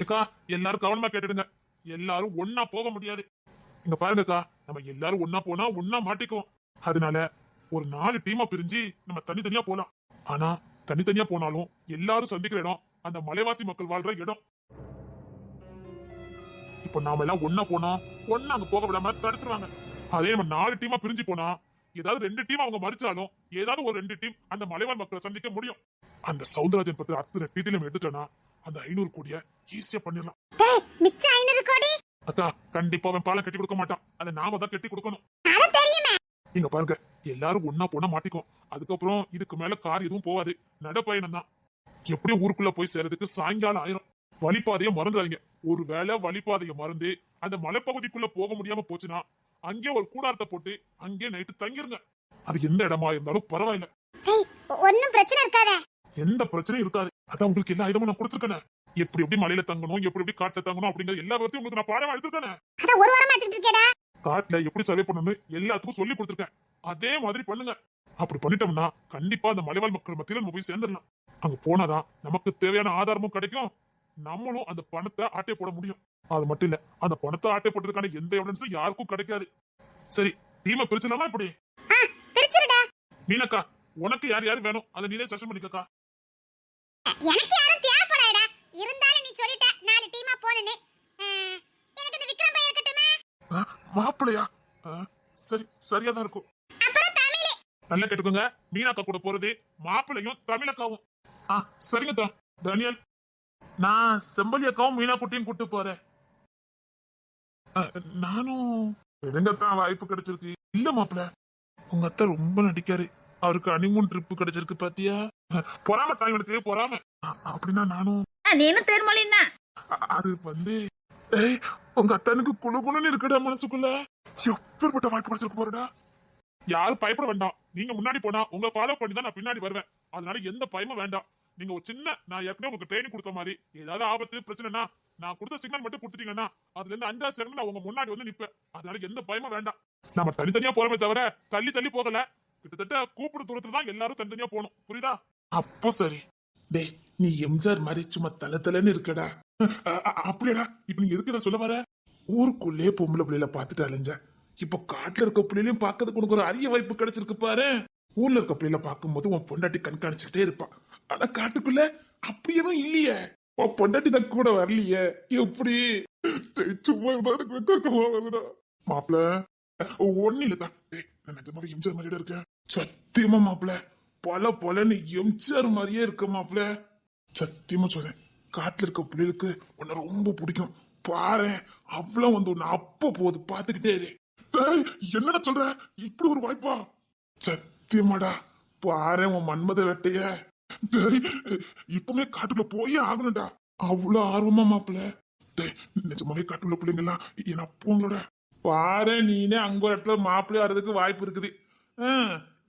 அக்கா எல்லாரும் கவனமா கேட்டுடுங்க. எல்லாரும் ஒன்னா போக முடியாது. இங்க பாருங்கக்கா, நம்ம எல்லாரும் ஒன்னா போனா ஒன்னா மாட்டிக்குவோம். அதனால ஒரு 4 டீமா பிரிஞ்சு நம்ம தனித்தனியா போலாம். ஆனா தனித்தனியா போனாலும் எல்லாரும் சந்திக்கிற இடம் அந்த மலைவாசி மக்கள் வாழ்ற இடம். இப்ப நாம எல்லாம் ஒன்னா போனா ஒன்னா அங்க போக விடாம தடுத்துருவாங்க. அதே நம்ம 4 டீமா பிரிஞ்சு போனா ஏதாவது 2 டீம் அவங்க மறிச்சாலும் ஏதாவது ஒரு 2 டீம் அந்த மலைவாழ் மக்களை சந்திக்க முடியும். அந்த சவுந்தரராஜன் பத்தி அத்தனை டீட்டெயிலும் எடுத்துட்டோம்னா அந்த 500 கோடிய ஈஸியா பண்ணிடலாம். மிச்ச 500 கோடி அக்கா கண்டிப்பா அவன் பாலம் கட்டி கொடுக்க மாட்டான். அதை நாம தான் கட்டி கொடுக்கணும். அது தெரியுமே. இங்க பாருங்க, எல்லாரும் ஒன்னா போனா மாட்டிக்கும். அதுக்கப்புறம் இதுக்கு மேல கார் எதுவும் போகாது. நடப்பயணம் தான். எப்படியும் ஊருக்குள்ள போய் சேர்றதுக்கு சாயங்காலம் ஆயிரும். வழிபாதையை மறந்துடாதீங்க. ஒருவேளை வழிபாதையை மறந்து அந்த மலைப்பகுதிக்குள்ள போக முடியாம போச்சுன்னா அங்கே ஒரு கூடாரத்தை போட்டு அங்கே நைட்டு தங்கிருங்க. அது எந்த இடமா இருந்தாலும் பரவாயில்ல. ஒன்னும் பிரச்சனை இருக்காதே. எந்த பிரச்சனையும் இருக்காது. அதான் உங்களுக்கு எல்லா இடமும் நான் கொடுத்துருக்கேன். எப்படி எப்படி மலையில தங்கணும், எப்படி எப்படி காட்டுல தங்கணும் அப்படிங்கிற எல்லா பத்தியும் உங்களுக்கு நான் பாடமா எடுத்துருக்கேன். அத ஒரு வாரமா எடுத்துட்டு இருக்கேடா. காட்டுல எப்படி சர்வே பண்ணணும்னு எல்லாத்துக்கும் சொல்லி கொடுத்துருக்கேன். அதே மாதிரி பண்ணுங்க. அப்படி பண்ணிட்டோம்னா கண்டிப்பா அந்த மலைவாழ் மக்கள் மத்தியில நம்ம போய் சேர்ந்துடலாம். அங்க போனாதான் நமக்கு தேவையான ஆதாரமும் கிடைக்கும். நம்மளும் அந்த பணத்தை ஆட்டை போட முடியும். அது மட்டும் இல்ல, அந்த பணத்தை ஆட்டை போட்டதுக்கான எந்த எவிடன்ஸும் யாருக்கும் கிடைக்காது. சரி, டீமை பிரிச்சலாமா? இப்படி பிரிச்சிருடா. மீனக்கா, உனக்கு யார் யார் வேணும் அதை நீனே செஷன் பண்ணிக்கக்கா. எனக்கு யாரும் தேவைப்படாதடா. இருந்தாலும் நீ சொல்லிட்ட 4 டீமா போணுன்னு. எனக்கு இந்த விக்ரம் பையன் இருக்கட்டுமே. மாப்பிளையா? சரி, சரியா தான் இருக்கும். அப்புறம் தமிழ். நல்லா கேட்டுக்கோங்க, மீனாக்கா கூட போறது மாப்பிளையும் தமிழக்காவும். சரிங்க தான். டேனியல், நான் செம்பலி அக்காவும் மீனா குட்டியும் கூட்டு போறேன். நானும் எங்கத்தான் வாய்ப்பு கிடைச்சிருக்கு. இல்ல மாப்பிள்ள, உங்க அத்தா ரொம்ப நடிக்காரு. அவருக்கு ஹனிமூன் ட்ரிப் கிடைச்சிருக்கு பாத்தியா? பொறாம தாய்வனுக்கு பொறாம. அப்படின்னா நானும் நீனும் தேர்மொழியும் தான். அது வந்து உங்க அத்தனுக்கு குழு குழுன்னு இருக்குடா மனசுக்குள்ள. எப்பேற்பட்ட வாய்ப்பு கிடைச்சிருக்கு பாருடா. யாரும் பயப்பட வேண்டாம். நீங்க முன்னாடி போனா உங்க ஃபாலோ பண்ணி தான் நான் பின்னாடி வருவேன். அதனால எந்த பயமும் வேண்டாம். நீங்க ஒரு சின்ன, நான் ஏற்கனவே உங்களுக்கு ட்ரைனிங் கொடுத்த மாதிரி ஏதாவது ஆபத்து பிரச்சனைனா நான் கொடுத்த சிக்னல் மட்டும் கொடுத்துட்டீங்கன்னா அதுல இருந்து 5 செகண்ட் நான் உங்க முன்னாடி வந்து நிப்பேன். அதனால எந்த பயமும் வேண்டாம். நம்ம தனித்தனியா போறமே தவிர தள்ளி தள்ளி போகல. கிட்டத்தட்ட கூப்பிடு தூரத்துல தான் எல்லாரும் தனித்தனியா போகணும். புரியுதா? அப்போ சரி. டேய், நீ எம்ஜிஆர் மாதிரி சும்மா தலை தலைன்னு இருக்கடா. அப்படியேடா. இப்ப நீங்க எதுக்கு நான் சொல்ல வர? ஊருக்குள்ளே பொம்பளை பிள்ளைல பாத்துட்டு அலைஞ்ச. இப்போ காட்டுல இருக்க பிள்ளைலையும் பாக்கிறதுக்கு உனக்கு ஒரு அரிய வாய்ப்பு கிடைச்சிருக்கு பாரு. ஊர்ல இருக்க பிள்ளைல பாக்கும்போது உன் பொண்டாட்டி கண்காணிச்சுக்கிட்டே இருப்பான். ஆனா காட்டுக்குள்ள அப்படி எதுவும் இல்லையே. உன் பொண்டாட்டி தான் கூட வரலையே. எப்படி சும்மா வருதுடா மாப்பிள. ஒண்ணு இல்லதான். நிஜமாவே எம்ஜிஆர் மாதிரியே இருக்கேன். சத்தியமா மாப்பிள, பல எம்ஜிஆர் மாதிரியே இருக்க மாப்பிள. சத்தியமா சொல்றேன். காட்டுல இருக்க பிள்ளைகளுக்கு உன்னை ரொம்ப பிடிக்கும். பாரு, அவ்வளவு வந்து உன்னை அப்ப போகுது பாத்துக்கிட்டே இரு. என்னடா சொல்ற? இப்படி ஒரு வாய்ப்பா? சத்தியமாடா. பாரு உன் மன்மத வெட்டைய. இப்பவுமே காட்டுக்குள்ள போயே ஆகணும்டா. அவ்வளவு ஆர்வமா மாப்பிள. நிஜமாவே காட்டுக்குள்ள பிள்ளைங்க எல்லாம் என் அப்பங்களோட. பாரு, நீனே அங்க ஒரு இடத்துல மாப்பிள்ளையா வர்றதுக்கு வாய்ப்பு இருக்குது.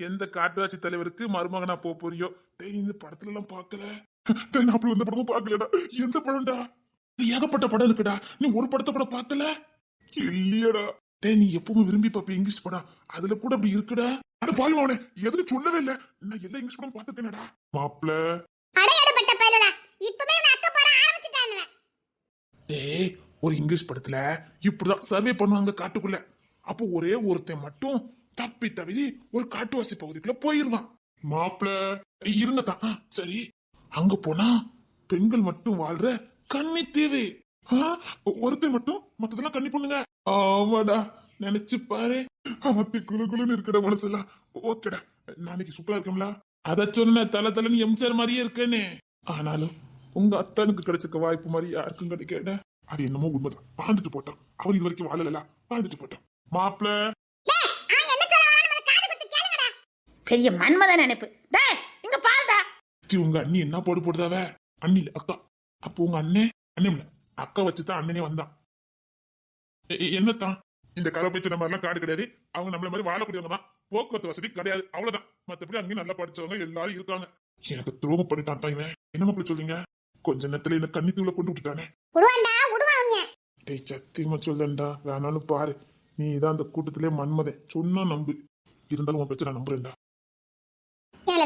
எந்த காட்டுவாசி தலைவருக்கு மருமகனா போறியோ? இந்த படத்துல எல்லாம் பாக்கல. அப்படி எந்த படமும் பாக்கலடா. எந்த படம்டா? ஏகப்பட்ட படம் இருக்குடா. நீ ஒரு படத்தை கூட பாக்கல? இல்லையடா. நீ எப்பவும் விரும்பி பாப்ப இங்கிலீஷ் படம். அதுல கூட அப்படி இருக்குடா. அது பாயுவானே எதுவும் சொல்லவே இல்ல. நான் எல்லா இங்கிலீஷ் படம் பாத்துக்கேனடா மாப்பிள. அடையாளப்பட்ட பயலடா. இப்பவே நான் அக்க போற ஆரம்பிச்சிட்டானே. டேய், ஒரு இங்கிலீஷ் படத்துல இப்படிதான் சர்வே பண்ணுவாங்க காட்டுக்குள்ள. அப்போ ஒரே ஒருத்தன் மட்டும் தப்பி தவிதி ஒரு காட்டுவாசி பகுதிக்குள்ள போயிருவான். மாப்பிள இருங்க தான். சரி, அங்க போனா பெண்கள் மட்டும் வாழ்ற கன்னி தீவு. ஒருத்தன் மட்டும் மத்ததெல்லாம் கன்னி பொண்ணுங்க. ஆமாடா, நினைச்சு பாரு. குழுன்னு இருக்கட மனசுலாம். ஓகேடா, நாளைக்கு சூப்பரா இருக்கோம்ல. அத சொன்ன தலை தலைன்னு எம்ஜிஆர் மாதிரியே இருக்கேன்னு. ஆனாலும் உங்க அத்தானுக்கு கிடைச்சிருக்க வாய்ப்பு மாதிரி யாருக்கும் கிடைக்கல. அது என்னமோ உண்மைதான். வாழ்ந்துட்டு போட்டோம். அவர் இது வரைக்கும் வாழல. வாழ்ந்துட்டு போட்டோம் மாப்பிள. பெரிய மன்மத நினைப்பு. டேய், இங்க பாருடா. உங்க அண்ணி என்ன போடு போடுதாவ? அண்ணி இல்ல அக்கா. அப்போ உங்க அண்ணன் இல்ல அக்கா வச்சுதான் அண்ணனே வந்தான். என்னத்தான் இந்த கரை பேச்சு நம்ம எல்லாம் காடு கிடையாது. அவங்க நம்மள மாதிரி வாழக்கூடியவங்க தான். போக்குவரத்து வசதி கிடையாது, அவ்வளவுதான். மத்தபடி அங்கேயும் நல்லா படிச்சவங்க எல்லாரும் இருக்காங்க. எனக்கு துரோகம் பண்ணிட்டான் தான் இவன். என்ன அப்படி சொல்றீங்க? கொஞ்ச நேரத்துல என்ன கண்ணி தூள கொண்டு விட்டுட்டானே. டேய், சத்தியமா சொல்றேன்டா, வேணாலும் பாரு. நீ தான் அந்த கூட்டத்திலே மன்மதன். சொன்னா நம்பு. இருந்தாலும் உன் பிரச்சனை நம்புறேன்டா.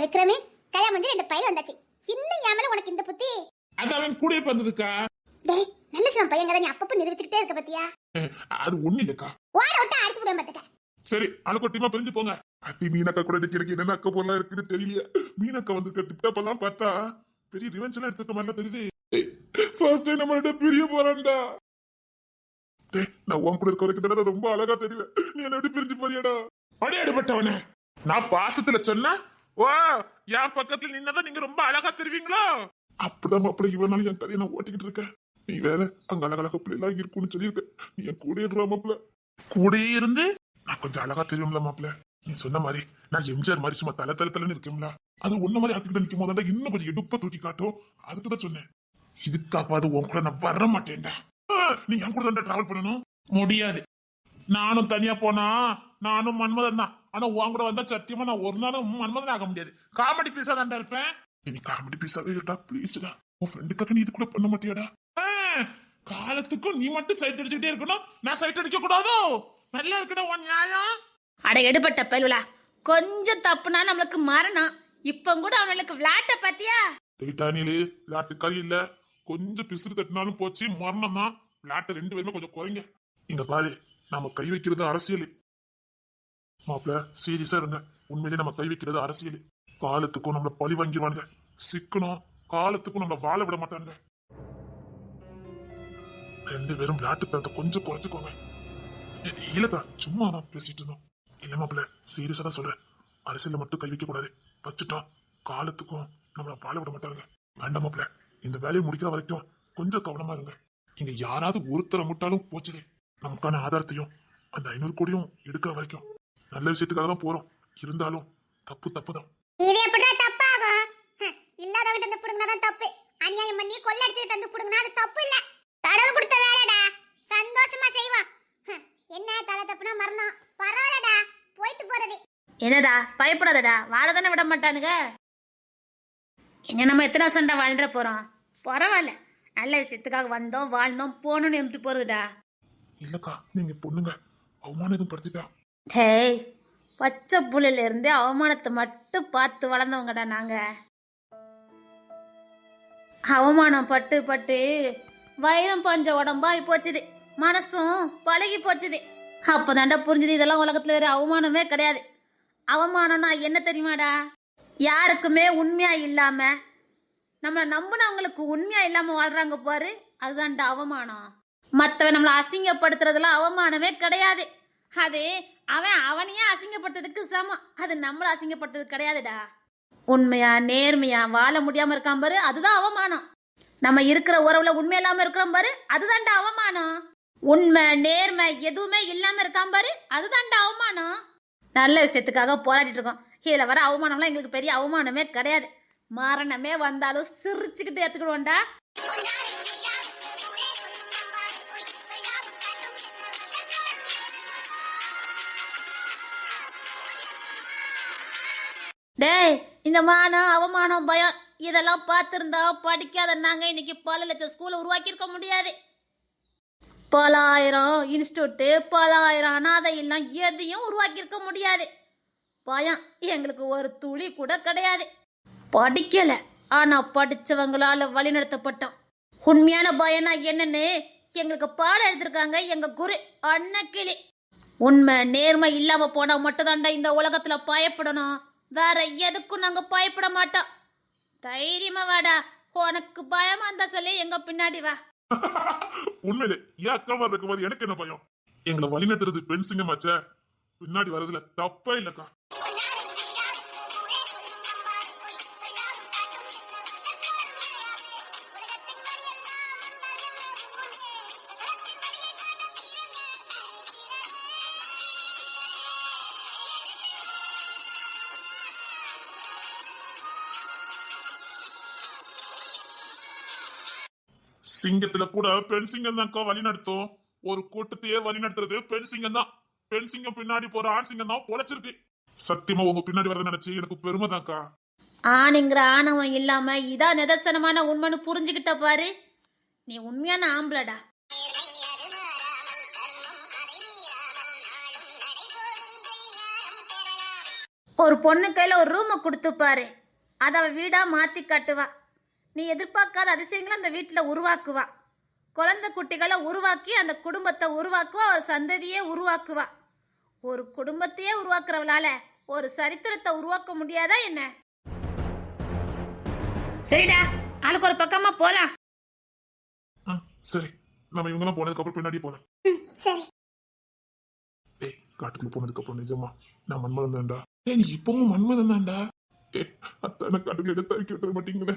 விக்ரமே, கல்யாணம் முடிஞ்சு 2 பையன் வந்தாச்சு. இன்னும் ஏமல உனக்கு இந்த புத்தி? அது அவன் கூட பிறந்ததுக்கா. டேய், பேசுவேன் பையங்க நீ அப்பப்ப நிரூபிச்சுக்கிட்டே இருக்க பத்தியா? அது ஒண்ணு இல்லக்கா. ஓட விட்டு அடிச்சு போடுவேன் பாத்துக்க. சரி அழுக்கு டீமா பிரிஞ்சு போங்க. அத்தி மீனக்கா கூட எனக்கு என்னென்ன அக்க பொருளா இருக்குன்னு தெரியல. மீனக்கா வந்திருக்க டிப்டாப் எல்லாம் பார்த்தா பெரிய ரிவெஞ்ச் எல்லாம் எடுத்துக்க மாதிரி தெரியுது. ஃபர்ஸ்ட் டைம் நம்மள்ட்ட பிரிய போறான்டா. டேய் நான் உன் கூட இருக்க வரைக்கும் தானே ரொம்ப அழகா தெரியுவேன். நீ என்ன எப்படி பிரிஞ்சு போறியாடா? அடிபட்டவனே நான் பாசத்துல சொன்னா ஓ என் பக்கத்துல நின்னதான் நீங்க ரொம்ப அழகா தெரிவீங்களோ? அப்படிதான் அப்படி இவனால என் கதையை நான் ஓட்டிக்கிட்டு இருக்கேன். நீ வேற அங்க அழகழக பிள்ளைலாம் இருக்குன்னு சொல்லியிருக்க. நீ என் கூட இருவா மாப்பிள்ள. கூடயே இருந்து நான் கொஞ்சம் அழகா தெரியும்ல மாப்பிள்ள. நீ சொன்ன மாதிரி நான் எம்ஜிஆர் மாதிரி சும்மா தலை தலன்னு இருக்கேன்ல. அது ஒன்ன மாதிரி ஆத்துக்கிட்ட நிற்கும் போதாண்டா இன்னும் கொஞ்சம் எடுப்ப தூக்கி காட்டும். அதுக்குதான் சொன்னேன். இதுக்காப்பாது உன் கூட நான் வர மாட்டேன்டா. நீ என் கூட தான் டிராவல் பண்ணணும். முடியாது. நானும் தனியா போனா நானும் மன்மதன் தான். ஆனா உன் கூட வந்தா சத்தியமா நான் ஒரு நாளும் மன்மதன் ஆக முடியாது. காமெடி பீஸா தான்டா இருப்பேன். நீ காமெடி பீஸாவே இருடா ப்ளீஸ்டா. உன் ஃப்ரெண்டுக்காக நீ இது கூட பண்ண மாட்டியாடா? காலத்துக்கும் நீ மட்டும் சைட் அடிச்சுக்கிட்டே இருக்கணும், நான் சைட் அடிக்க கூடாதோ? நல்லா இருக்குடா உன் நியாயம். அட எடுபட்ட பல்லுலா, கொஞ்சம் தப்புனா நம்மளுக்கு மரணம். இப்ப கூட அவனுக்கு விளையாட்ட பாத்தியா? டைட்டானியலு விளையாட்டுக்காரி இல்ல. கொஞ்சம் பிசுறு தட்டினாலும் போச்சு, மரணம் தான். விளையாட்டு ரெண்டு பேருமே கொஞ்சம் குறைங்க. இங்க பாரு, நாம கை வைக்கிறது அரசியல். மாப்பிள்ள சீரியஸா இருங்க. உண்மையிலே நம்ம கை வைக்கிறது அரசியல். காலத்துக்கும் நம்மள பழி வாங்கிடுவானுங்க. சிக்கணும், காலத்துக்கும் நம்மள வாழ விட மாட்டானுங்க. ரெண்டு பேரும் விளையாட்டு தரத்தை கொஞ்சம் குறைச்சுக்கோங்க. இல்லக்கா சும்மா நான் பேசிட்டு இருந்தோம். இல்ல மாப்பிள்ள சீரியஸா தான் சொல்றேன். அரசியல மட்டும் கை வைக்க கூடாது. வச்சுட்டா காலத்துக்கும் நம்மள வாழ விட மாட்டாங்க. வேண்டாம் மாப்பிள்ள, இந்த வேலையை முடிக்கிற வரைக்கும் கொஞ்சம் கவனமா இருங்க. இங்க யாராவது ஒருத்தரை முட்டாலும் போச்சுதே. நமக்கான ஆதாரத்தையும் அந்த 500 கோடியும் எடுக்கிற வரைக்கும் நல்ல விஷயத்துக்காக தான் போறோம். இருந்தாலும் தப்பு தான். இது எப்படிடா தப்பாகும்? இல்லாதவங்கிட்ட வந்து புடுங்கினாதான் தப்பு. அநியாயம் பண்ணி கொள்ளடிச்சிட்டு வந்து புடுங்கினா அது தப்பு இல்ல. கடவுள் கொடுத்த வேலைடா, சந்தோஷமா செய்வோம். என்ன தலை தப்புனா மரணம். பரவாயில்லடா, போயிட்டு போறது. என்னடா பயப்படாதடா, வாழதானே விட மாட்டானுங்க. என்ன நம்ம எத்தனை சண்டை வாழ்ந்துட போறோம்? பரவாயில்ல, நல்ல விஷயத்துக்காக வந்தோம் வாழ்ந்தோம் போகணும்னு இருந்து போறதுடா. இல்லக்கா நீங்க பொண்ணுங்க அவமானம் எதுவும் படுத்திட்டா? டேய், பச்சை புள்ளில இருந்து அவமானத்தை மட்டும் பார்த்து வளர்ந்தவங்கடா நாங்க. அவமானம் பட்டு பட்டு வைரம் பஞ்ச உடம்பாய் போச்சுது, மனசும் பழகி போச்சுது. அப்பதாண்டா புரிஞ்சுது இதெல்லாம் உலகத்துல வேற அவமானமே கிடையாது. அவமானம்னா என்ன தெரியுமாடா? யாருக்குமே உண்மையா இல்லாம நம்மளை நம்பினவங்களுக்கு உண்மையா இல்லாம வாழ்றாங்க பாரு, அதுதான்டா அவமானம். மற்றவன் நம்மளை அசிங்கப்படுத்துறதுலாம் அவமானமே கிடையாது. அது அவனையே அசிங்கப்படுத்துறதுக்கு சமம். அது நம்மளை அசிங்கப்படுத்துறது கிடையாதுடா. உண்மையா நேர்மையா வாழ முடியாம இருக்கான் பாரு, அதுதான் அவமானம். நம்ம இருக்கிற உறவுல உண்மை இல்லாம இருக்கிறோம் பாரு, அதுதான்டா அவமானம். உண்மை நேர்மை எதுவுமே இல்லாம இருக்கான் பாரு, அதுதான்டா அவமானம். நல்ல விஷயத்துக்காக போராடிட்டு இருக்கோம். இதுல வர அவமானம்லாம் எங்களுக்கு பெரிய அவமானமே கிடையாது. மரணமே வந்தாலும் சிரிச்சுக்கிட்டு எடுத்துக்கிடுவோம்டா. டேய், இந்த மானம் அவமானம் பயம் இதெல்லாம் பார்த்துருந்தா படிக்காத நாங்க இன்னைக்கு பல லட்சம் ஸ்கூலை உருவாக்கி இருக்க முடியாது. பலாயிரம் இன்ஸ்டியூட்டு பலாயிரம் அனாதை இல்லம் எதையும் உருவாக்கி இருக்க முடியாது. பயம் எங்களுக்கு ஒரு துளி கூட கிடையாது. படிக்கல, ஆனா படிச்சவங்களால வழிநடத்தப்பட்டோம். உண்மையான பயம்னா என்னன்னு எங்களுக்கு பாடம் எடுத்திருக்காங்க எங்க குரு அன்னக்கிளி. உண்மை நேர்மை இல்லாம போனா மட்டும்தான்டா இந்த உலகத்துல பயப்படணும். வேற எதுக்கும் நாங்க பயப்பட மாட்டோம். தைரியமா வாடா, உனக்கு பயமா இருந்தா சொல்லி எங்க பின்னாடி வா. உண்மையிலே ஏன் அக்காவா இருக்கும்போது எனக்கு என்ன பயம்? எங்களை வழிநடத்துறது பெண் சிங்கமாச்சே, பின்னாடி வர்றதுல தப்பே இல்லக்கா. சிங்கத்துல கூட பெண் சிங்கம் தான் வழி நடத்தும். ஒரு கூட்டத்தையே வழி நடத்துறது பெண் சிங்கம் தான். பெண் சிங்கம் பின்னாடி போற ஆண் சிங்கம் தான் பொழைச்சிருக்கு. சத்தியமா உங்க பின்னாடி வரத நினைச்சு எனக்கு பெருமை தான்க்கா. ஆணுங்கிற ஆணவம் இல்லாம இதான் நிதர்சனமான உண்மைன்னு புரிஞ்சுக்கிட்ட பாரு, நீ உண்மையான ஆம்பளடா. ஒரு பொண்ணு கையில ஒரு ரூமை கொடுத்து பாரு, அதை அவ வீடா மாத்தி காட்டுவா. நீ எதிர்பார்க்காத அதிசயங்களை அந்த வீட்டுல உருவாக்குவா. குழந்தை குட்டிகளை உருவாக்கி அந்த குடும்பத்தை உருவாக்குவா, ஒரு சந்ததியே உருவாக்குவா. ஒரு குடும்பத்தையே உருவாக்குறவளால ஒரு சரித்திரத்தை உருவாக்க முடியாதா என்ன? சரிடா, ஆளுக்கு ஒரு பக்கமா போலாம். சரி, நம்ம இவங்கெல்லாம் போனதுக்கு அப்புறம் பின்னாடி போனேன். சரி. ஏய், காட்டுக்குள்ள போனதுக்கு அப்புறம் நிஜமா நான் மன்மதன் தான்டா. ஏய், நீ இப்பவும் மன்மதன் தான்டா. அத்தான காட்டுக்குள்ள எடுத்து தவிக்க விட்டுற மாட்டீங்களே.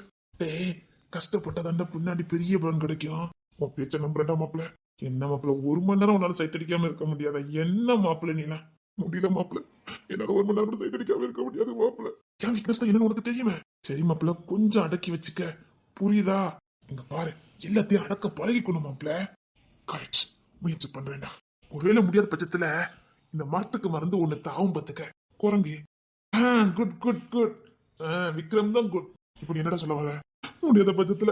ஏய், கஷ்டப்பட்டதாண்டா பின்னாடி பெரிய பலன் கிடைக்கும். உன் பேச்ச நம்புறேன்டா மாப்பிள்ள. என்ன மாப்பிள்ள, 1 மணி நேரம் உன்னால சைட் அடிக்காம இருக்க முடியாதா? என்ன மாப்பிள்ள நீல முடியல மாப்பிள்ள. என்னால 1 மணி நேரம் சைட் அடிக்காம இருக்க முடியாது மாப்பிள்ள. என் வீக்னஸ் தான் என்னன்னு உனக்கு தெரியுமே. சரி மாப்பிள்ள, கொஞ்சம் அடக்கி வச்சுக்க, புரியுதா? இங்க பாரு, எல்லாத்தையும் அடக்க பழகிக்கணும் மாப்பிள்ள. கரெக்ட், முயற்சி பண்றேன்டா. ஒருவேளை முடியாத பட்சத்துல இந்த மரத்துக்கு மறந்து ஒண்ணு தாவும் பத்துக்க குரங்கு. Good good good. விக்ரம் தான் குட். இப்ப நீ என்னடா சொல்ல வர? முடியாத பட்சத்துல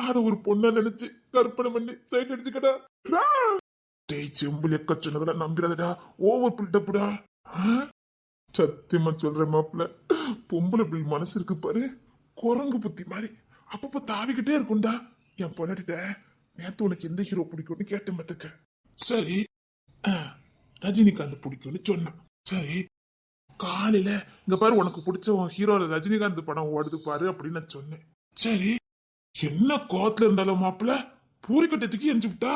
அத ஒரு பொண்ணா நினைச்சு கற்பனை பண்ணி சைட் அடிச்சுக்கடா. டேய், செம்பு லெக்க சொன்னதுல நம்பிடாதடா, ஓவர் பில்டப்டா. சத்தியமா சொல்றேன் மாப்பிள்ள, பொம்பளை பிள் மனசு இருக்கு பாரு, குரங்கு புத்தி மாதிரி அப்பப்ப தாவிக்கிட்டே இருக்கும்டா. என் பொண்ணாட்டிட்ட நேத்து உனக்கு எந்த ஹீரோ பிடிக்கும்னு கேட்டேன் பார்த்துக்க. சரி, ரஜினிகாந்த் பிடிக்கும்னு சொன்னான். சரி, காலையில இங்க பாரு, உனக்கு பிடிச்ச ஹீரோ ரஜினிகாந்த் படம் ஓடுது பாரு அப்படின்னு நான் சொன்னேன். சரி, என்ன கோத்துல இருந்தாலும் மாப்பிள்ள பூரிக்கட்டத்துக்கு எரிஞ்சு விட்டா.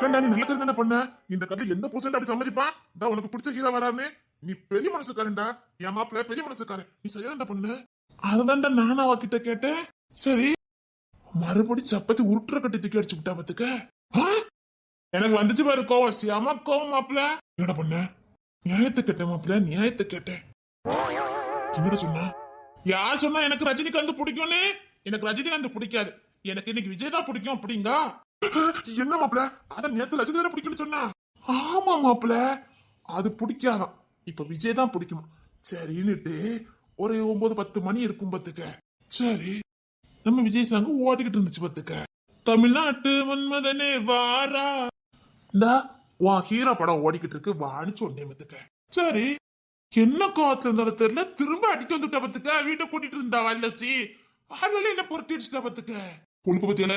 ஏண்டா, நீ நல்ல தானே பண்ண? இந்த கதை எந்த பர்சன்ட் அப்படி சம்மதிப்பான்? தான் உனக்கு பிடிச்ச ஹீரோ வராமே. நீ பெரிய மனசுக்காரன்டா, என் மாப்பிள்ள பெரிய மனசுக்காரன். நீ சரியாதான்டா பண்ண. அதுதான்டா நானும் அவகிட்ட கேட்டேன். சரி, மறுபடி சப்பத்தி உருட்டுற கட்டி தூக்கி அடிச்சு விட்டா பாத்துக்க. எனக்கு வந்துச்சு பாரு கோவம், சியாமா கோவம் மாப்பிள்ள. என்னடா பண்ண? நியாயத்தை கேட்டேன் மாப்பிள்ள, நியாயத்தை கேட்டேன். என்னடா சொன்னா? யார் சொன்னா எனக்கு ரஜினிகாந்த் பிடிக்கும்னு? எனக்கு ரஜினிகாந்த் பிடிக்காது, எனக்கு இன்னைக்கு விஜய் தான் பிடிக்கும் அப்படிங்க. என்ன மாப்பிள்ள, அத நேத்து ரஜினி தானே பிடிக்கும்னு சொன்னா? ஆமா மாப்பிள்ள, அது பிடிக்காதான், இப்ப விஜய் தான் பிடிக்குமா. சரின்னுட்டு ஒரு 9-10 மணி இருக்கும் பாத்துக்க. சரி, நம்ம விஜய் சாங் ஓடிக்கிட்டு இருந்துச்சு பாத்துக்க. தமிழ்நாட்டு மன்மதனே வாரா, இந்த வா ஹீரோ படம் ஓடிக்கிட்டு இருக்கு, வான்னு சொன்னேன் பாத்துக்க. சரி, என்ன கோவத்துல இருந்தாலும் தெரியல, திரும்ப அடிக்க வந்துட்டா பாத்துக்க. வீட்டை கூட்டிட்டு இருந்தா வல்லச்சி, அதுல என்ன பொருட்டி அடிச்சுட்டா பாத்துக்க. கொழுப்பு பத்தியில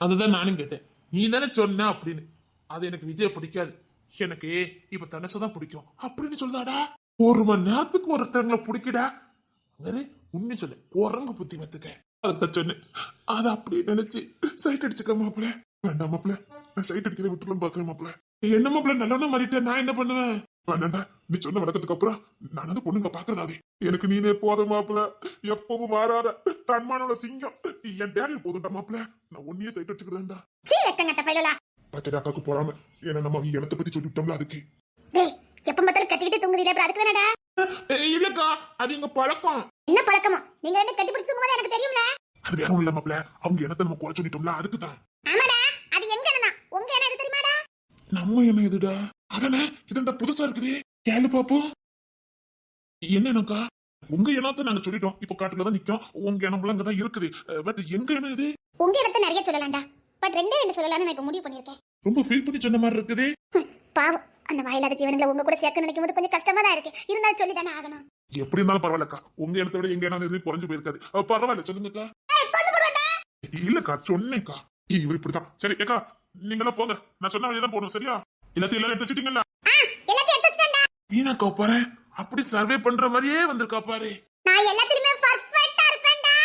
அதுதான் நானும் கேட்டேன், நீ தானே சொன்ன அப்படின்னு. அது எனக்கு விஜய் பிடிக்காது, எனக்கு இப்ப தனுஷதான் பிடிக்கும் அப்படின்னு சொல்லுதாடா. 1 மணி நேரத்துக்கு ஒருத்தவங்களை பிடிக்கடா. உண்மை சொல்லு, குரங்கு புத்தி மத்துக்க. அதான் சொன்னேன், அதை அப்படி நினைச்சு சைட் அடிச்சுக்க மாப்பிள்ள. வேண்டாம் மாப்பிள்ள, நான் சைட் அடிக்கிறத விட்டுலாம் பாக்குறேன் மாப்பிள்ள. என்ன மாப்பிள்ள, நல்லவனா மாறிட்டேன், நான் என்ன பண்ணுவேன்? வேண்டாண்டா, நீ சொன்ன வழக்கத்துக்கு அப்புறம் நான் அந்த பொண்ணுங்க பாக்குறதாவே. எனக்கு நீனே போதும் மாப்பிள்ள, எப்பவும் மாறாத தன்மானோட சிங்கம் என் டேடி போதும்டா மாப்பிள்ள. நான் ஒன்னியே சைட் அடிச்சுக்கிறேன்டா. பச்சை அக்காக்கு போறாம ஏன்னா நம்ம அவங்க இடத்தை பத்தி சொல்லிட்டோம்ல, அதுக்கு. எப்ப பார்த்தாலும் கட்டிக்கிட்டு தூங்குறீங்க, அப்புறம் அதுக்கு தானடா? இல்லக்கா, அது எங்க பழக்கம். என்ன பழக்கமா? நீங்க ரெண்டு கட்டி பிடிச்சு தூங்கும்போது எனக்கு தெரியும்ல. அது வேற ஒண்ணும் இல்ல மாப்பிள்ள, அவங்க இடத்தை நம்ம குறை சொல்லிட்டோம்ல, அதுக்கு தான். ஆமாடா, அது எங்க என்னன்னா உங்க என்ன இது தெரியுமாடா? நம்ம என்ன இதுடா? அதானே, இதண்டா புதுசா இருக்குது, கேளு பாப்போம். என்னக்கா, உங்க இனத்தை நாங்க சொல்லிட்டோம், இப்ப காட்டுல தான் நிக்கும். உங்க இனம் அங்கதான் இருக்குது, பட் எங்க இனம் இது? உங்க இடத்தை நிறைய சொல்லலாம்டா, பட் ரெண்டே சொல்லலாம்னு நான் இப்ப முடிவு பண்ணிருக்கேன். ரொம்ப ஃபீல் பண்ணி சொன்ன மாதிரி இருக்குது. பாவம், அந்த வாயில்லாத ஜீவனங்களை உங்க கூட சேர்க்க நினைக்கும் போது கொஞ்சம் கஷ்டமா தான் இருக்கு. இருந்தாலும் சொல்லி தானே ஆகணும். எப்படி இருந்தாலும் பரவாயில்லக்கா, உங்க இடத்த விட எங்க இனம் எதுவும் குறைஞ்சு போயிருக்காது. பரவாயில்ல, சொல்லுங்கக்கா. இல்லக்கா, சொன்னேக்கா. இவர் இப்படிதான். சரி ஏக்கா, நீங்களாம் போங்க, நான் சொன்ன வழியதான் போகணும், சரியா? எல்லாத்தையும் எல்லாம் எடுத்து வச்சுட்டீங்களா? வீணாக்கா பாரு, அப்படி சர்வே பண்ற மாதிரியே வந்திருக்கா பாரு. நான் எல்லாத்துலயுமே பர்ஃபெக்ட்டா இருப்பேன்டா.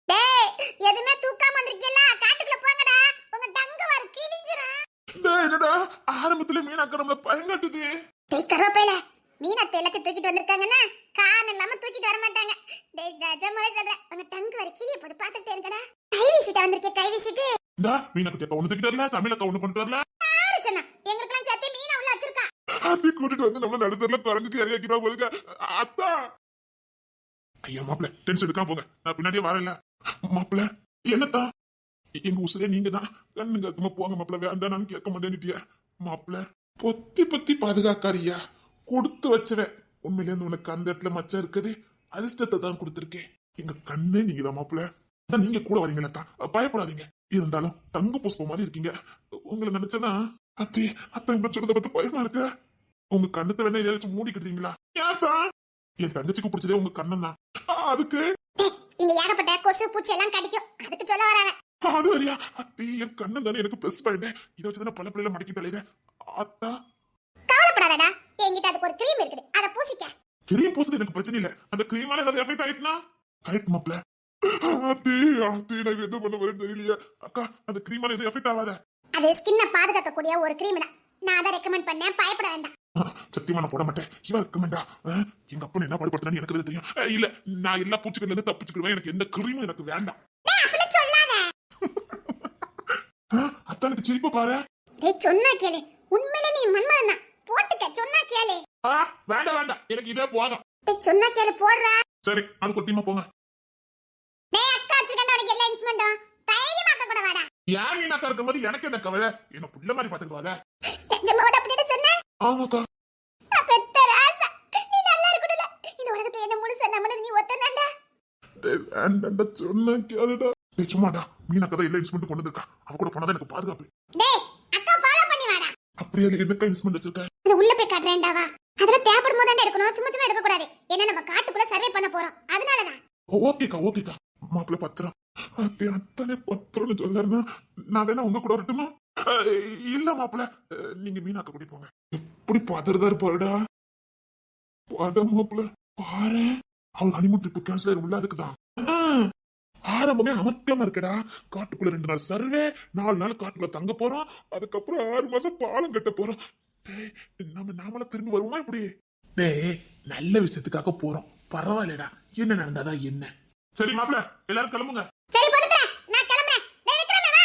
டேய், எதுமே தூக்காம வந்திருக்கீல்ல, காட்டுக்குள்ள போங்கடா, உங்க டங்க வர கிழிஞ்சிரும். டேய், என்னடா ஆரம்பத்துல மீனாக்கா நம்மள பயங்காட்டுது. டேய் கரோப்பையில, மீனத்தை எல்லாத்தையும் தூக்கிட்டு வந்திருக்காங்கன்னா காரணம் இல்லாம தூக்கிட்டு வர மாட்டாங்க. டேய் ஜஜமாவே சொல்றேன், உங்க டங்க வர கிழிய போட்டு பாத்துட்டே இருக்கடா. கை வீசிட்டு வந்திருக்கே, கை வீசிட்டு. டா, மீனாக்கா ஒண்ணு தூக்கிட்டு வரல, தமிழக்கா ஒண்ணு கொண்டு வரல. யாரு சொன்னா? எங்களுக்கெல்லாம் சேர்த்து மீனை உள்ள வச்சிருக்கா. அப்படி கூட்டிட்டு வந்து நம்ம நடுத்தரல குரங்குக்கு இறக்கிட்டா போதுங்க. அத்தா, ஐயா மாப்பிள்ள டென்ஷன் எடுக்காம போங்க, நான் பின்னாடியே வரல. மாப்பிள்ள என்னத்தா, எங்க உசுரே நீங்க தான், கண்ணுங்க அக்கமா போங்க மாப்பிள்ள, வேண்டாம் நான் கேட்க மாட்டேன்னுட்டியா. மாப்பிள்ள பொத்தி பொத்தி பாதுகாக்காரியா, கொடுத்து வச்சவன். உண்மையிலே இருந்து உனக்கு அந்த இடத்துல மச்சம் இருக்குது, அதிர்ஷ்டத்தை தான் கொடுத்துருக்கேன். எங்க கண்ணே நீங்க தான் மாப்பிள்ள, நீங்க கூட வரீங்களா, பயப்படாதீங்க. இருந்தாலும் தங்க புஷ்பம் மாதிரி இருக்கீங்க. உங்களை நினைச்சனா அத்தி அத்தங்க சொல்றத பத்தி பயமா இருக்க. உங்க கண்ணத்தை வேணா ஏதாச்சும் மூடிக்கிட்டீங்களா? ஏத்தா, என் தங்கச்சிக்கு பிடிச்சதே உங்க கண்ணன் தான். அதுக்கு இங்க ஏகப்பட்ட கொசு பூச்சி எல்லாம் கடிக்கும், அதுக்கு சொல்ல வராங்க. அது வரியா அத்தி என் கண்ணன் தானே எனக்கு பெஸ்ட் ஃப்ரெண்ட். இதை வச்சுதானே பல பிள்ளைல மடக்கிட்டு அத்தா. கவலைப்படாதடா, என்கிட்ட அதுக்கு ஒரு கிரீம் இருக்குது, அதை பூசிக்க. கிரீம் பூசுறது எனக்கு பிரச்சனை இல்ல. அந்த கிரீமால ஏதாவது எஃபெக்ட் ஆயிட்டுனா கரெக்ட் மாப்ள. அத்தி அத்தி நான் என்ன பண்ண போறேன்னு தெரியலையா அக்கா. அந்த கிரீமால எதுவும் எஃபெக்ட் ஆகாத. அது ஸ்கின்னை பாதுகாக்கக்கூடிய ஒரு கிரீம் தான், நான் அதை ரெக்கமெண்ட் பண்ணேன், பயப்பட வேண்டாம். சத்தியமா நான் போட மாட்டேன். இவன் ரெக்கமெண்டா எங்க அப்பா என்ன பாடுபடுத்தான்னு எனக்கு தெரியும். இல்ல நான் எல்லா பூச்சிக்கல்ல இருந்து தப்பிச்சுக்கிடுவேன். எனக்கு எந்த கிரீமும் எனக்கு வேண்டாம். அப்படி சொல்லாத. அத்தானுக்கு சிரிப்ப பாரு. டேய் சொன்னா கேளு, உண்மையிலே நீ மன்மதன் தான், போட்டுக்க. சொன்னா கேளு. வேண்டாம் வேண்டாம் எனக்கு இதே போதும். டேய் சொன்னா கேளு, போடுறா. சரி அது கொட்டிமா போங்க. டேய் அக்கா வச்சிருக்கேன் உனக்கு எல்லா இன்ஸ்ட்ருமெண்ட்டும், தைரியமா அக்கா கூட வாடா. யார் நீ அக்கா இருக்கும்போது எனக்கு என்ன கவலை? என்ன புள்ள மாதிரி பாத்துக்குவாங்க. நிஜமாவோட அப்படியே சொன்ன? ஆமாக்கா. நான் பெத்த ராசா, நீ நல்லா இருக்கணும்ல. இந்த உலகத்துல என்ன முழுசா நம்பினது நீ ஒத்தனாண்டா. டேய் வேண்டாம்டா சொன்னா கேளுடா. டேய் சும்மாடா, மீனா கதை எல்லா இன்ஸ்ட்ருமெண்ட் கொண்டு வந்திருக்கா. அவ கூட போனதா எனக்கு பாதுகாப்பு. டேய் அக்கா ஃபாலோ பண்ணி வாடா. அப்படியே என்னக்கா இன்ஸ்ட்ருமெண்ட் வச்சிருக்க? அது உள்ள போய் காட்றேன்டா வா. அதெல்லாம் தேவைப்படும் போது தான் எடுக்கணும், சும்மா சும்மா எடுக்க கூடாது. ஏன்னா நம்ம காட்டுக்குள்ள சர்வே பண்ண போறோம், அதனால தான். ஓகேக்கா ஓகேக்கா. மாப்பிள்ள பத்திரம். அத்தனை பத்திரம்னு சொல்றாருன்னா நான் வேணா உங்க கூட வரட்டுமா? இல்ல மாப்பிள்ள, நீங்க மீனாக்க கூட்டி போங்க. எப்படி பதறதா இருப்பாருடா. பாட மாப்பிள்ள பாரு, அவள் ஹனிமூன் ட்ரிப் கேன்சல் ஆயிரும்ல, அதுக்குதான். ஆரம்பமே அமர்க்கலமா இருக்கடா. காட்டுக்குள்ள 2 நாள் சர்வே, 4 நாள் காட்டுக்குள்ள தங்க போறோம். அதுக்கப்புறம் 6 மாசம் பாலம் கட்ட போறோம். நாமள திரும்பி வருவோமா இப்படி? டேய் நல்ல விஷயத்துக்காக போறோம், பரவாயில்லடா. என்ன நடந்தாதா என்ன? சரி மாப்பிள்ள எல்லாரும் கிளம்புங்க. சரி படுத்துறேன், நான் கிளம்பறேன். டேய் விக்ரமே வா.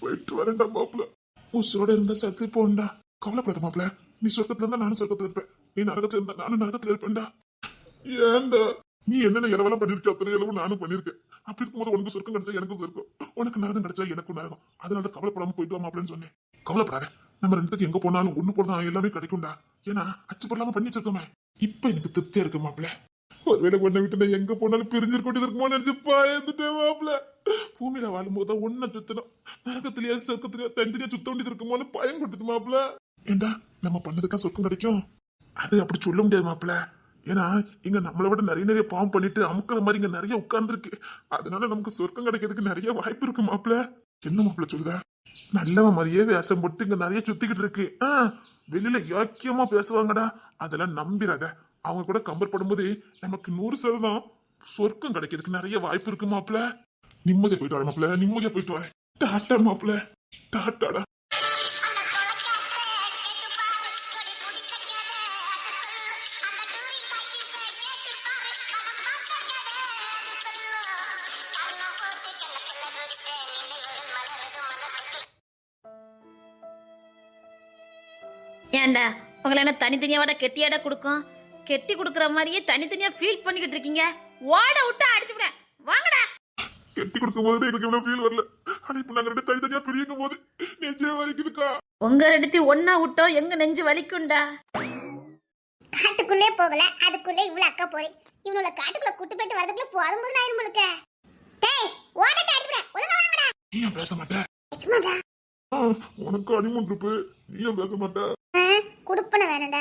போயிட்டு வரேன்டா மாப்பிள்ள. உசுரோட இருந்தா சத்து போண்டா. கவலைப்படாத மாப்பிள்ள, நீ சொர்க்கத்துல இருந்தா நானும் சொர்க்கத்துல இருப்பேன். நீ நரகத்துல இருந்தா நானும் நரகத்துல இருப்பேன்டா. ஏன்டா நீ என்னென்ன இரவெல்லாம் பண்ணிருக்க, அத்தனை இரவு நானும் பண்ணிருக்கேன். அப்படி இருக்கும்போது உனக்கு சொர்க்கம் கிடைச்சா எனக்கும் சொர்க்கம், உனக்கு நரகம் கிடைச்சா எனக்கும் நரகம். அதனால கவலைப்படாம போயிட்டு வா மாப்பிள்ளன்னு சொன்னேன். கவலைப்படாத, நம்ம 2 எங்க போனாலும் ஒண்ணு போடுதான் எல்லாமே கிடைக்கும்டா. ஏன்னா அச்சு போடலாம பண்ணி வச்சிருக்கோமே. இப்ப எனக்கு திருப்தியா இருக்கு மாப்பிள்ள. ஒருவேளை ஒன்ன விட்டு நான் எங்க போனாலும் பிரிஞ்சிருக்கோட்டு இருக்குமோ நினைச்சு பயந்துட்டேன் மாப்பிள்ள. பூமியில வாழும்போது ஒன்ன சுத்தணும், நரகத்திலேயே சொர்க்கத்திலேயே தனித்தனியா சுத்த வேண்டியது இருக்குமோன்னு பயம் கொடுத்துட்டு மாப்பிள்ள. ஏண்டா நம்ம பண்ணதுக்கா சொர்க்கம் கிடைக்கும்? அது அப்படி சொல்ல முடியாது மாப்பிள்ள. ஏன்னா இங்க நம்மளை விட நிறைய பாவம் பண்ணிட்டு அமுக்கிற மாதிரி இங்க நிறைய உட்கார்ந்துருக்கு. அதனால நமக்கு சொர்க்கம் கிடைக்கிறதுக்கு நிறைய வாய்ப்பு இருக்கு மாப்பிள்ள. என்ன மாப்பிள்ள சொல்லுத? நல்லவன் மாதிரியே வேஷம் போட்டு இங்க நிறைய சுத்திக்கிட்டு இருக்கு. வெளியில யோக்கியமா பேசுவாங்கடா, அதெல்லாம் நம்பிராத. அவங்க கூட கம்பேர் பண்ணும்போது நமக்கு 100% சொர்க்கம் கிடைக்கிறதுக்கு நிறைய வாய்ப்பு இருக்கு மாப்பிள்ள. நிம்மதியா போயிட்டு வரேன் மாப்பிள்ள, நிம்மதியா போயிட்டு வரேன். டாட்டா மாப்பிள்ள, டாட்டாடா. ஏண்டா உங்களை என்ன தனித்தனியாவோட கெட்டியாட கொடுக்கும்? கெட்டி கொடுக்குற மாதிரியே தனித்தனியா ஃபீல் பண்ணிக்கிட்டு இருக்கீங்க. ஓட விட்டா அடிச்சு விட வாங்கடா. கெட்டி கொடுக்கும் போது எனக்கு எவ்வளவு ஃபீல் வரல. ஆனா இப்ப நாங்க 2 தனித்தனியா பிரியும் போது நெஞ்சே வலிக்குதுக்கா. உங்க 2 ஒன்னா விட்டோம் எங்க நெஞ்சு வலிக்கும்டா. காட்டுக்குள்ளே போகல, அதுக்குள்ள இவ்வளவு அக்கா போறேன். இவனோட காட்டுக்குள்ள கூட்டு போயிட்டு வரதுக்குள்ள போதும்போது நான் இருமுழுக்க. டேய் ஓடட்ட அடிச்சு விட, ஒழுங்கா வாங்கடா. நீ பேச மாட்ட? சும்மாடா. உனக்கு அடிமூன் இருப்பு, நீயும் பேச மாட்ட. குடுப்பன வேணடா.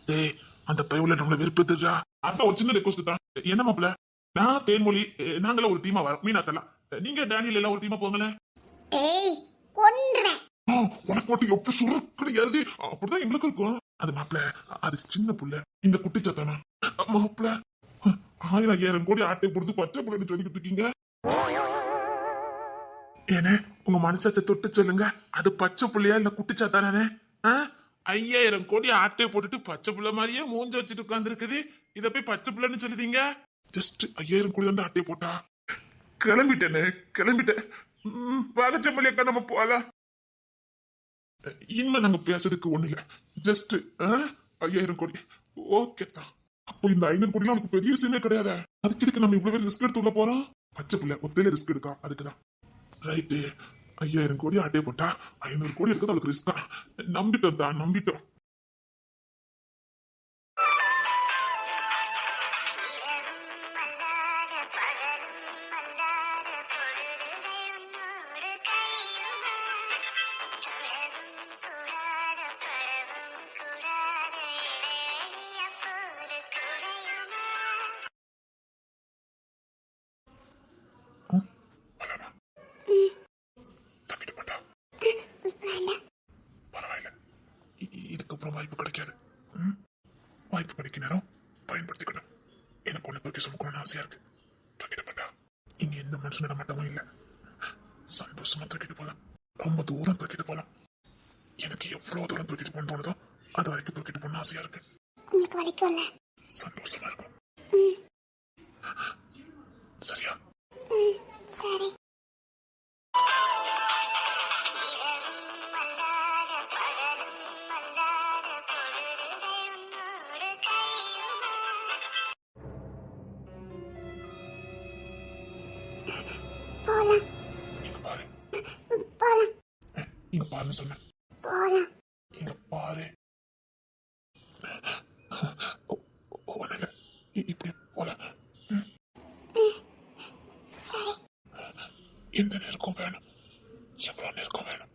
டேய் அந்த பையவுல நம்மள வெறுப்பேத்துறா. அதான் ஒரு சின்ன ரெக்வஸ்ட் தான். என்ன மாப்பிள்ள, நான் தேன்மொழி நாங்கள ஒரு டீமா வரோம். மீனாக்கெல்லாம் நீங்க டேனியல் எல்லாம் ஒரு டீமா போங்களேன். டேய் கொன்றுவேன். உனக்கு மட்டும் எப்படி சுருக்குன்னு எழுதி அப்படிதான் எங்களுக்கு இருக்கும். அது மாப்பிள்ள, அது சின்ன புள்ள, இந்த குட்டி சத்தானா மாப்பிள்ள. 1000 கோடி ஆட்டை கொடுத்து பச்சை புள்ளன்னு சொல்லிக்கிட்டு இருக்கீங்க. ஏனே உங்க மனசாச்ச தொட்டு சொல்லுங்க, அது பச்சை புள்ளையா இல்ல குட்டி சாத்தானே? 5000 கோடி ஆட்டை போட்டுட்டு பச்சை புள்ள மாதிரியே மூஞ்ச வச்சுட்டு உட்கார்ந்து இருக்குது. இத போய் பச்சை புள்ளன்னு சொல்லுதீங்க. ஜஸ்ட் 5000 கோடி தான் ஆட்டை போட்டா. கிளம்பிட்டேனே கிளம்பிட்டேன். வாகச்சம்பள்ளி அக்கா நம்ம போலாம். இனிமே நாங்க பேசுறதுக்கு ஒண்ணு இல்ல. ஜஸ்ட் 5000 கோடி ஓகே தான். அப்போ இந்த 500 கோடி உனக்கு பெரிய விஷயமே கிடையாது. அதுக்கு இதுக்கு நம்ம இவ்வளவு ரிஸ்க் எடுத்து உள்ள போறோம். பச்சை புள்ள ஒத்தையில ரிஸ்க் எடுக்கா, அதுக்குதான். ரைட்டு, 5000 கோடி ஆட்டே போட்டா 500 கோடி இருக்கிறது அவளுக்கு ரிஸ்க் தான். நம்பிட்டோம் தான், நம்பிட்டோம். ஆசையா இருக்கு. தூக்கிட்டு போட்டா இங்க எந்த மனுஷன் நடமாட்டமும் இல்ல. சந்தோஷமா தூக்கிட்டு போலாம். ரொம்ப தூரம் தூக்கிட்டு போலாம். எனக்கு எவ்வளவு தூரம் தூக்கிட்டு போகணும்னு தோணுதோ அது வரைக்கும் தூக்கிட்டு போகணும் ஆசையா இருக்கு. உங்களுக்கு வலிக்கும்ல? சந்தோஷமா இருக்கும். சரியா? சரி. போலாம். இங்க பாரு. போலாம். இங்க பாருன்னு சொன்னேன். போலாம். இங்க பாரு. ஒண்ணும் இல்ல. இப்படி போலாம். சரி. எந்த நேரம் வேணும்? எவ்வளவு நேரம் வேணும்?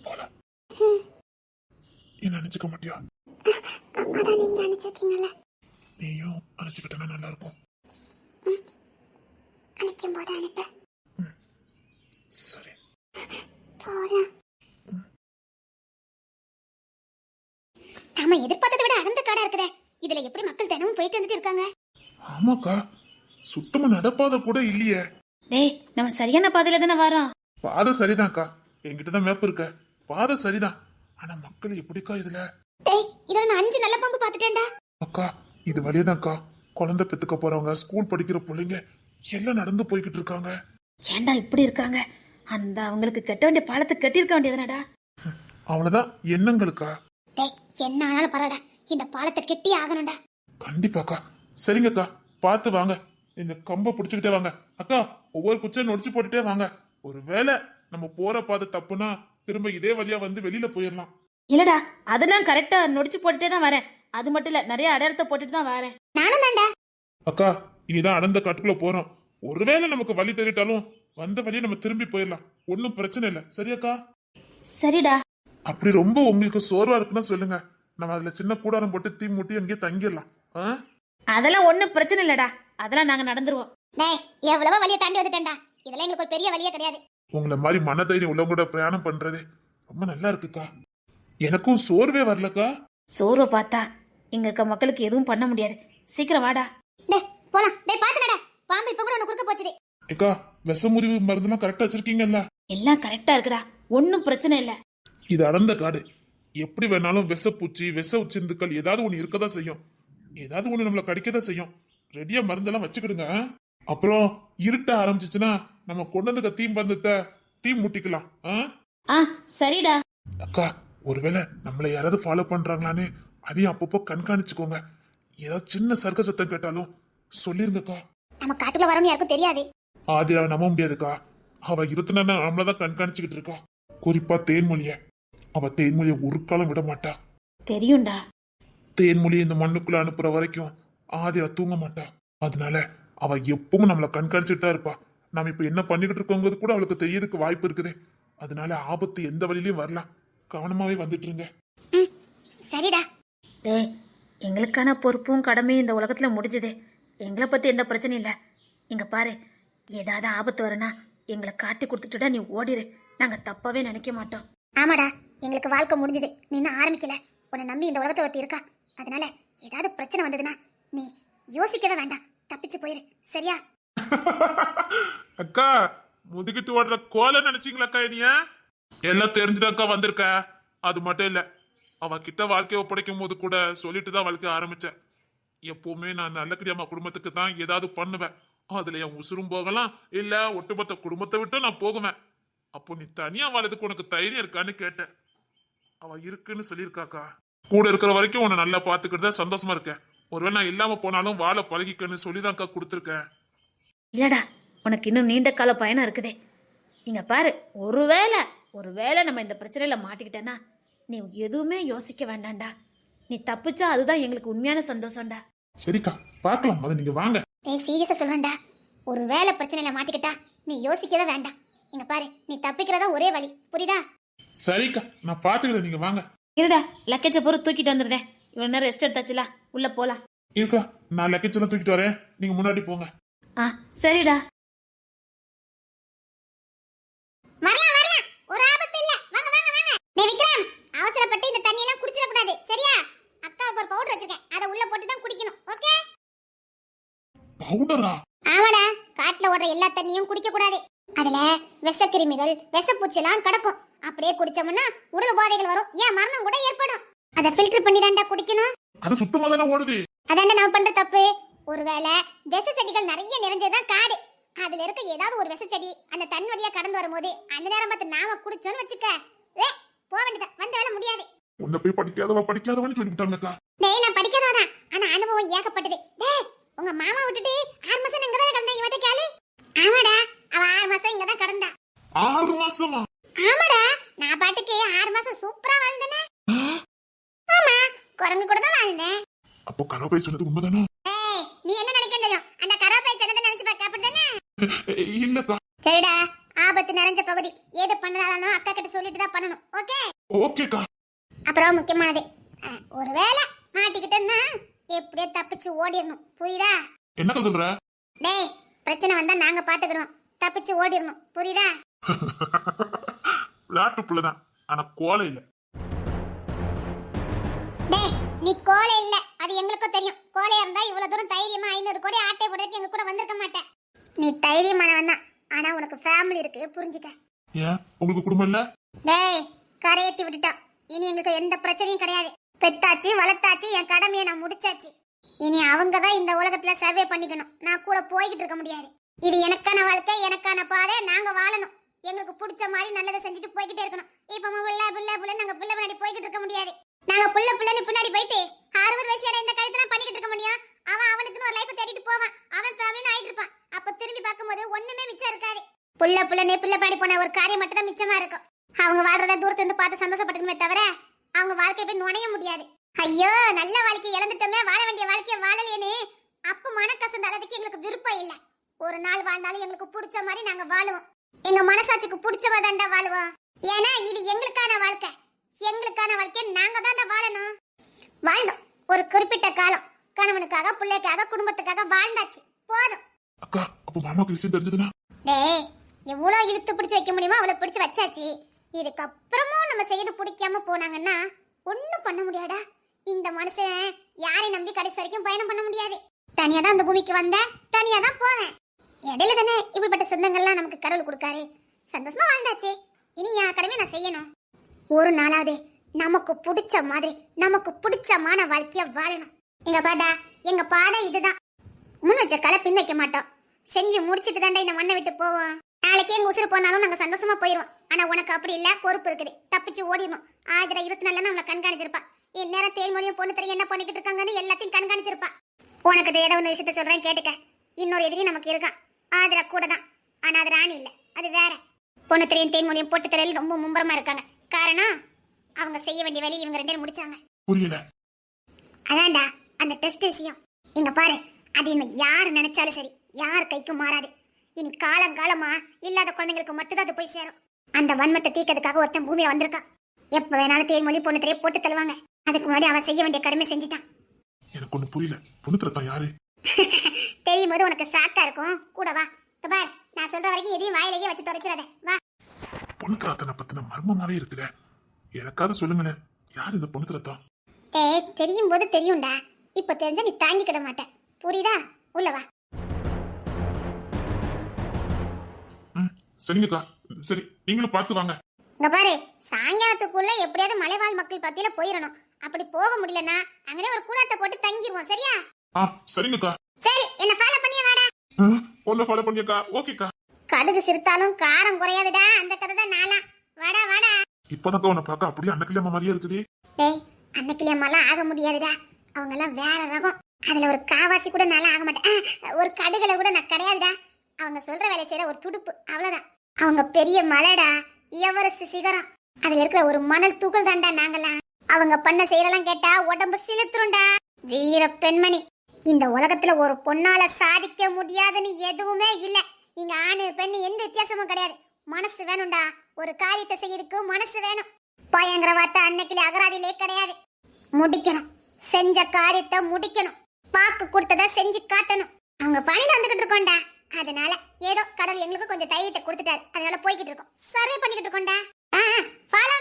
போலாம். என்ன நினைச்சுக்க மாட்டியா? அம்மாதான் நீங்க அனுப்பிச்சிருக்கீங்கல்ல. நீயும் அனுப்பிச்சுக்கிட்டா நல்லா இருக்கும். அனுப்பும் போது அனுப்ப. சரி. போலாம். நாம எதிர்பார்த்ததை விட அடர்ந்த காடா இருக்குதே. இதுல எப்படி மக்கள் தினமும் போயிட்டு வந்துட்டு இருக்காங்க? ஆமாக்கா, சுத்தமா நடப்பாத கூட இல்லையே. டேய் நம்ம சரியான பாதையில தானே வரோம். பாதை சரிதான்க்கா. என்கிட்டதான் மேப் இருக்க. பாதை சரிதான். ஆனா மக்கள் எப்படிக்கா இதுல? டேய் இதோட நான் 5 நல்ல பாம்பு பாத்துட்டேன்டா. அக்கா, இது வழியதான்க்கா. குழந்தை பெத்துக்க போறவங்க, ஸ்கூல் படிக்கிற பிள்ளைங்க எல்லாம் நடந்து போய்கிட்டு இருக்காங்க. ஏன்டா இப்படி இருக்காங்க? அந்த அவங்களுக்கு கட்ட வேண்டிய பாலத்தை கட்டியிருக்க வேண்டியதுனடா. அவ்வளவுதான் எண்ணங்களுக்கா. டேய் என்ன ஆனாலும் பரவாடா, இந்த பாலத்தை கெட்டி ஆகணும்டா. கண்டிப்பாக்கா. சரிங்கக்கா, பார்த்து வாங்க. இந்த கம்பை பிடிச்சுக்கிட்டே வாங்க. அக்கா, ஒவ்வொரு குச்சை நொடிச்சு போட்டுட்டே வாங்க. ஒருவேளை நம்ம போற பாதை தப்புனா திரும்ப இதே வழியா வந்து வெளியில போயிடலாம். இல்லடா அதெல்லாம் கரெக்டா நொடிச்சு போட்டுட்டே தான் வரேன். அது மட்டும் இல்ல, நிறைய அடையாளத்தை போட்டுட்டு தான் வரேன். நானும் தான்டா. அக்கா, இனிதான் அடர்ந்த காட்டுக்குள்ள போறோம். ஒருவேளை நமக்கு வழி தெரிவிட்டாலும் வந்த வழியை நம்ம திரும்பி போயிடலாம். ஒன்னும் பிரச்சனை இல்லை. சரியாக்கா? சரிடா. அப்படி ரொம்ப உங்களுக்கு சோர்வா இருக்குன்னா சொல்லுங்க. நம்ம அதுல சின்ன கூடாரம் போட்டு தீ மூட்டி அங்கேயே தங்கிடலாம். அதெல்லாம் ஒண்ணும் பிரச்சனை இல்லடா. அதெல்லாம் நாங்க நடந்துருவோம். டேய் எவ்வளவோ வழியை தாண்டி வந்துட்டேன்டா. இதெல்லாம் எங்களுக்கு ஒரு பெரிய வழியே கிடையாது. உங்களை மாதிரி மனதைரியம் உள்ளவங்க கூட பிரயாணம் பண்றது ரொம்ப நல்லா இருக்குக்கா. எனக்கும் சோர்வே வரலக்கா. சோர்வை பார்த்தா இங்க இருக்க மக்களுக்கு எதுவும் பண்ண முடியாது. சீக்கிரம் வாடா. டேய் போலாம். டேய் பாத்துடா, பாம்பு இப்ப கூட ஒன்னு குறுக்க போச்சுது. ஏக்கா, விஷமுறிவு மருந்துலாம் கரெக்டா வச்சிருக்கீங்கல்ல? எல்லாம் கரெக்டா இருக்குடா, ஒன்னும் பிரச்சனை இல்ல. இது அடர்ந்த காடு. எப்படி வேணாலும் விஷப்பூச்சி, விஷ உச்சிந்துக்கள் ஏதாவது ஒண்ணு இருக்கதான் செய்யும். ஏதாவது ஒண்ணு நம்மள கடிக்கதான் செய்யும். ரெடியா மருந்தெல்லாம் வச்சுக்கிடுங்க. அப்புறம் இருட்ட ஆரம்பிச்சிச்சுன்னா நம்ம கொண்டு வந்து தீ பந்தத்தை தீ மூட்டிக்கலாம். சரிடா. அக்கா, ஒருவேளை நம்மளை யாராவது ஃபாலோ பண்றாங்களான்னு அதையும் அப்பப்போ கண்காணிச்சுக்கோங்க. ஏதாவது சின்ன சர்க்க சத்தம் கேட்டாலும் சொல்லிருங்கக்கா. நம்ம காட்டுக்குள்ள வரோம்னு யாருக்கும் தெரியாது. அது அவ நம்ப முடியாதுக்கா. அவ இருத்தினா நம்மளதான் கண்காணிச்சுக்கிட்டு இருக்கா. குறிப்பா தேன்மொழிய. அவ தேன்மொழிய ஒரு காலம் விட மாட்டா. தெரியும்டா. தேன்மொழியை இந்த மண்ணுக்குள்ள அனுப்புற வரைக்கும் ஆதியா தூங்க மாட்டா. அதனால அவ எப்பவும் நம்மள கண்காணிச்சுட்டு தான் இருப்பா. நாம இப்ப என்ன பண்ணிக்கிட்டு இருக்கோங்கிறது கூட அவளுக்கு தெரியறதுக்கு வாய்ப்பு இருக்குது. அதனால ஆபத்து எந்த வழியிலயும் வரலாம். கவனமாவே வந்துட்டு இருங்க. சரிடா. டேய் எங்களுக்கான பொறுப்பும் கடமையும் இந்த உலகத்துல முடிஞ்சது. எங்களை பத்தி எந்த பிரச்சனையும் இல்ல. இங்க பாரு, ஏதாவது ஆபத்து வரனா எங்களை காட்டி கொடுத்துட்டுடா நீ ஓடிரு. நாங்க தப்பாவே நினைக்க மாட்டோம். ஆமாடா, எங்களுக்கு வாழ்க்கை முடிஞ்சது. நீ இன்னும் ஆரம்பிக்கல. உன்னை நம்பி இந்த உலகத்தை ஒருத்தி இருக்கா. அதனால ஏதாவது பிரச்சனை வந்ததுன்னா நீ யோசிக்கவே வேண்டாம், தப்பிச்சு போயிரு. சரியா? அக்கா, முதுகிட்டு ஓடுற கோல நினைச்சீங்களாக்கா? இனிய எல்லாம் தெரிஞ்சுதாக்கா வந்திருக்க. அது மட்டும் இல்ல, அவ கிட்ட வாழ்க்கையை ஒப்படைக்கும் போது கூட சொல்லிட்டு தான் வாழ்க்கை ஆரம்பிச்சேன். எப்பவுமே நான் நல்ல குடும்பத்துக்கு தான் ஏதாவது பண்ணுவேன். அதுல என் உசுரும் போகலாம், இல்ல ஒட்டுமொத்த குடும்பத்தை விட்டு நான் போகுவேன். அப்போ நீ தனியா வாழறதுக்கு உனக்கு தைரியம் இருக்கான்னு கேட்டேன். அவ இருக்குன்னு சொல்லியிருக்காக்கா. கூட இருக்கிற வரைக்கும் உன்னை நல்லா பாத்துக்கிட்டு சந்தோஷமா இருக்கேன். ஒருவேளை நான் இல்லாம போனாலும் வாழ பழகிக்கன்னு சொல்லிதான்க்கா கொடுத்துருக்கேன். இல்லடா, உனக்கு இன்னும் நீண்ட கால பயணம் இருக்குதே. இங்க பாரு, ஒருவேளை நம்ம இந்த பிரச்சனையில மாட்டிக்கிட்டேன்னா நீ எதுவுமே யோசிக்க வேண்டாம்டா. நீ தப்பிச்சா அதுதான் எங்களுக்கு உண்மையான சந்தோஷம்டா. சரிக்கா, பார்க்கலாம். அதை நீங்க வாங்க. ஏய் சீரியஸா சொல்றேன்டா. ஒரு வேலை பிரச்சனையில மாட்டிக்கிட்டா நீ யோசிக்கவே வேண்டாம். இங்க பாரு, நீ தப்பிக்கிறதா ஒரே வழி. புரியுதா? சரிக்கா, நான் பாத்துக்கிறேன். நீங்க வாங்க. இருடா, லக்கேஜை பொறுத்து தூக்கிட்டு வந்துருதேன். இவ்வளவு நேரம் ரெஸ்ட் எடுத்தாச்சுல, உள்ள போலாம். இருக்கா, நான் லக்கேஜ் எல்லாம் தூக்கிட்டு வரேன். நீங்க முன்னாடி போங்க. சரிடா. வரலாம் வரலாம், ஒரு ஆபத்து இல்ல. வாங்க வாங்க வாங்க. டேய் விக்ரம், அவசரப்பட்டு இந்த தண்ணி எல்லாம் குடிச்சிட கூடாது. சரியா? அக்காவுக்கு ஒரு பவுடர் வச்சிருக்கேன், அதை உள்ள போட்டு தான் குடிக்கணும். ஓகே? பவுடரா? ஆமாடா, காட்டுல ஓடுற எல்லா தண்ணியும் குடிக்க கூடாது. அதுல விஷக்கிருமிகள் விஷப்பூச்சி எல்லாம் கிடக்கும். அப்படியே குடிச்சோம்னா உடல் உபாதைகள் வரும், ஏன் மரணம் கூட ஏற்படும். அதை ஃபில்டர் பண்ணி தான்டா குடிக்கணும். அது சுத்தமா தானே ஓடுது. அதான்டா நம்ம பண்ற தப்பு. ஒருவேளை விஷ செடிகள் நிறைய நிறைஞ்சதுதான் காடு, அதுல இருக்க ஏதாவது ஒரு விஷ செடி அந்த தண்ணி வழியா கடந்து வரும்போது அந்த நேரம் பார்த்து நாம குடிச்சோன்னு வச்சுக்க, போக வேண்டியதான், வந்த வேலை முடியாது. உன்னை போய் படிக்காதவன்னு சொல்லிவிட்டாங்கக்கா. டேய், நான் படிக்காதவதான், ஆனா அனுபவம் ஏகப்பட்டது. டேய், உங்க மாமா விட்டுட்டு 6 மாசம் இங்க தானே கடந்தா, இவட்ட கேளு. ஆமாடா, அவ 6 மாசம் இங்க தான் கடந்தா. 6 மாசமா? ஆமாடா, நான் பாட்டுக்கு 6 மாசம் சூப்பரா வாழ்ந்தேனே. ஆமா, குரங்கு கூட தான் வாழ்ந்தேன். அப்போ கரவை சொன்னது உண்மைதானா? ஏய், நீ என்ன நினைக்கணும் தெரியும், அந்த கரப்பை சொன்னதை நினைச்சு பார்க்க, அப்படிதானே? இல்லக்கா. சரிடா, ஆபத்து நிறைஞ்ச பகுதி, எது பண்ணாலும் அக்கா கிட்ட சொல்லிட்டு தான் பண்ணணும். ஓகே? ஓகேக்கா. அப்புறம் முக்கியமானது, ஒருவேளை மாட்டிக்கிட்டேன்னா எப்படியே தப்பிச்சு ஓடிடணும், புரியுதா? என்னக்கா சொல்ற? டேய், பிரச்சனை வந்தா நாங்க பாத்துக்கிடுவோம், தப்பிச்சு ஓடிடணும், புரியுதா? விளையாட்டு புள்ளதான், ஆனா கோலை இல்ல. டேய், நீ கோலை இல்ல, அது எங்களுக்கும் தெரியும். கோலையா இருந்தா இவ்வளவு தூரம் தைரியமா 500 கோடி ஆட்டை போடுறதுக்கு எங்க கூட வந்திருக்க மாட்டேன். நீ தைரியமானவன் தான், ஆனா உனக்கு ஃபேமிலி இருக்கு, புரிஞ்சுக்க. ஏன் உங்களுக்கு குடும்பம் இல்ல? டேய், கரையேத்தி விட்டுட்டோம், இனி எங்களுக்கு எந்த பிரச்சனையும் கிடையாது. பெத்தாச்சு வளர்த்தாச்சு, என் கடமையை நான் முடிச்சாச்சு. இனி அவங்க தான் இந்த உலகத்துல சர்வே பண்ணிக்கணும், நான் கூட போய்கிட்டு இருக்க முடியாது. இது எனக்கான வாழ்க்கை, எனக்கான பாதை, நாங்க வாழணும். எங்களுக்கு பிடிச்ச மாதிரி நல்லதை செஞ்சுட்டு போய்கிட்டே இருக்கணும். இப்ப நாங்க புள்ள பின்னாடி போய்கிட்டு இருக்க முடியாது. நாங்க புள்ளன்னு பின்னாடி போயிட்டு 60 வயசுல இந்த கழுத்தெல்லாம் பண்ணிக்கிட்டு இருக்க முடியும். அவனுக்குன்னு ஒரு லைஃப் தேடிட்டு போவான், அவன் ஃபேமிலின்னு ஆயிட்டு இருப்பான். அப்ப திரும்பி பார்க்கும்போது ஒண்ணுமே மிச்சம் இருக்காது. புள்ளன்னு பிள்ளை பாடி போன ஒரு காரியம் மட்டும் தான் மிச்சமா இருக்கும். அவங்க வாழ்றத தூரத்துல இருந்து பார்த்து சந்தோஷப்பட்டுக்கணுமே தவிர அவங்க வாழ்க்கை போய் நுழைய முடியாது. ஐயோ, நல்ல வாழ்க்கையை இழந்துட்டோமே, வாழ வேண்டிய வாழ்க்கையை வாழலையேன்னு அப்ப மனக்கசந்த அளவுக்கு எங்களுக்கு விருப்பம் இல்ல. ஒரு நாள் வாழ்ந்தாலும் எங்களுக்கு பிடிச்ச மாதிரி நாங்க வாழுவோம். எங்க மனசாட்சிக்கு பிடிச்சவா தாண்டா வாழுவோம். ஏன்னா இது எங்களுக்கான வாழ்க்கை, எங்களுக்கான வாழ்க்கையை நாங்க தாண்டா வாழணும். வாழ்ந்தோம் ஒரு குறிப்பிட்ட காலம், கணவனுக்காக பிள்ளைக்காக குடும்பத்துக்காக வாழ்ந்தாச்சு, போதும். அக்கா, அப்போ மாமாக்கு விஷயம் தெரிஞ்சதுன்னா? டேய், எவ்வளவு இழுத்து பிடிச்சு வைக்க முடியுமோ அவ்வளவு பிடிச்சு வச்சாச்சு. இதுக்கப்புறமும் நம்ம செய்து பிடிக்காம போனாங்கன்னா ஒண்ணும் பண்ண முடியாடா. இந்த மனுஷன் யாரை நம்பி கடைசி வரைக்கும் பயணம் பண்ண முடியாது. தனியா தான் இந்த பூமிக்கு வந்தேன், தனியா தான் போவேன். இடையில தானே இப்படிப்பட்ட சொந்தங்கள்லாம் நமக்கு கடவுள் கொடுக்காரு. சந்தோஷமா வாழ்ந்தாச்சு, இனி என் கடமை நான் செய்யணும். ஒரு நாளாவது நமக்கு பிடிச்ச மாதிரி நமக்கு பிடிச்சமான வாழ்க்கைய வாழணும். எங்க பாடா, எங்க பாதை இதுதான். முன் வச்ச கலை பின் வைக்க மாட்டோம், செஞ்சு முடிச்சிட்டு தாண்டா இந்த மண்ணை விட்டு போவோம். நாளைக்கு எங்க உசுறு போனாலும் நாங்க சந்தோஷமா போயிருவோம். ஆனா உனக்கு அப்படி இல்ல, பொறுப்பு இருக்குது, தப்பிச்சு ஓடிடணும். 1024 நம்மள கண்காணிச்சிருப்பா. என் நேரம் தேன்மொழியும் பொண்ணு தெரியும் என்ன பண்ணிக்கிட்டு இருக்காங்கன்னு எல்லாத்தையும் கண்காணிச்சிருப்பா. உனக்கு ஏதோ ஒன்று விஷயத்த சொல்றேன் கேட்டுக்க. இன்னொரு எதிரி நமக்கு இருக்கான், ஆதிரா கூட தான், ஆனா அது ராணி இல்ல, அது வேற. பொண்ணு தெரியும் தேன்மொழியும் போட்டு தலையில் ரொம்ப மும்பரமா இருக்காங்க. காரணம் அவங்க செய்ய வேண்டிய வேலையை இவங்க 2 பேரும் முடிச்சாங்க. புரியல. அதான்டா அந்த டெஸ்ட் விஷயம். இங்க பாரு, அது இன்னும் யார் நினைச்சாலும் சரி, யார் கைக்கும் மாறாது. இனி காலங்காலமா இல்லாத குழந்தைங்களுக்கு மட்டும்தான் அது போய் சேரும். அந்த வன்மத்தை தீக்கிறதுக்காக ஒருத்தன் பூமியில வந்திருக்கான். எப்ப வேணாலும் தேன்மொழி பொண்ணு தெரிய போட்டு தள்ளுவாங்க. அதுக்கு முன்னாடி அவன் செய்ய வேண்டிய கடமை செஞ்சுட்டான். எனக்கு ஒண்ணு புரியல, பொண்ணு யாரு? தெரியும் போது உனக்கு சாக்கா இருக்கும், கூட வா. பார், நான் சொல்ற வரைக்கும் எதையும் வாயிலேயே வச்சு தொடச்சிடாத, வா. பொண்ணு திரத்தனை பத்தின மர்மமாவே இருக்குல்ல, எனக்காவது சொல்லுங்களேன், யார் இந்த பொண்ணு திரத்தா? ஏய், தெரியும் போது தெரியும்டா, இப்ப தெரிஞ்சா நீ தாங்கிக்கிட மாட்ட, புரியுதா? உள்ள வா. சரிங்கக்கா, சரி, நீங்களும் பார்த்து வாங்க. இங்க பாரு, சாயங்காலத்துக்குள்ள எப்படியாவது மலைவாழ் மக்கள் பத்தியில போயிடணும். அப்படி போக முடியலன்னா அங்கனே ஒரு கூடாத்த போட்டு தங்கிடுவோம், சரியா? சரிங்கக்கா. சரி, என்ன ஃபாலோ பண்ணியே வாடா. ஒன்ன ஃபாலோ பண்ணியக்கா. ஓகேக்கா. கடுகு சிறுத்தாலும் காரம் குறையாதுடா, அந்த கதை தான் நாளா. வாடா வாடா. இப்போதாக்கா உன்னை பார்க்க அப்படியே அன்னக்கிளியம்மா மாதிரியே இருக்குது. டேய், அன்னக்கிளியம்மாலாம் ஆக முடியாதுடா, அவங்க எல்லாம் வேற ரகம். அதுல ஒரு காவாசி கூட நாளா ஆக மாட்டேன், ஒரு கடுகுல கூட நான் கிடையாதுடா. அவங்க சொல்ற வேலை செய்யற ஒரு துடுப்பு, அவ்வளவுதான். அவங்க பெரிய மலைடா, எவரெஸ்ட் சிகரம். அதுல இருக்கிற ஒரு மணல் துகள் தாண்டா நாங்கெல்லாம். அவங்க பண்ண செய்யறலாம் கேட்டா உடம்பு சிலுத்துருண்டா. வீர பெண்மணி. இந்த உலகத்துல ஒரு பொண்ணால சாதிக்க முடியாதுன்னு எதுவுமே இல்ல. இங்க ஆணு பெண்ணு எந்த வித்தியாசமும் கிடையாது. மனசு வேணும்டா, ஒரு காரியத்தை செய்யறதுக்கு மனசு வேணும். பயங்கர வார்த்தை அன்னைக்கு அகராதியிலே கிடையாது. முடிக்கணும், செஞ்ச காரியத்தை முடிக்கணும், பாக்கு கொடுத்தத செஞ்சு காட்டணும். அவங்க பணியில வந்துகிட்டு இருக்கோம்டா. அதனால ஏதோ கடவுள் எங்களுக்கு கொஞ்சம் தைரியத்தை கொடுத்துட்டாரு, அதனால போய்கிட்டு இருக்கோம், சர்வே பண்ணிக்கிட்டு இருக்கோம்டா. Follow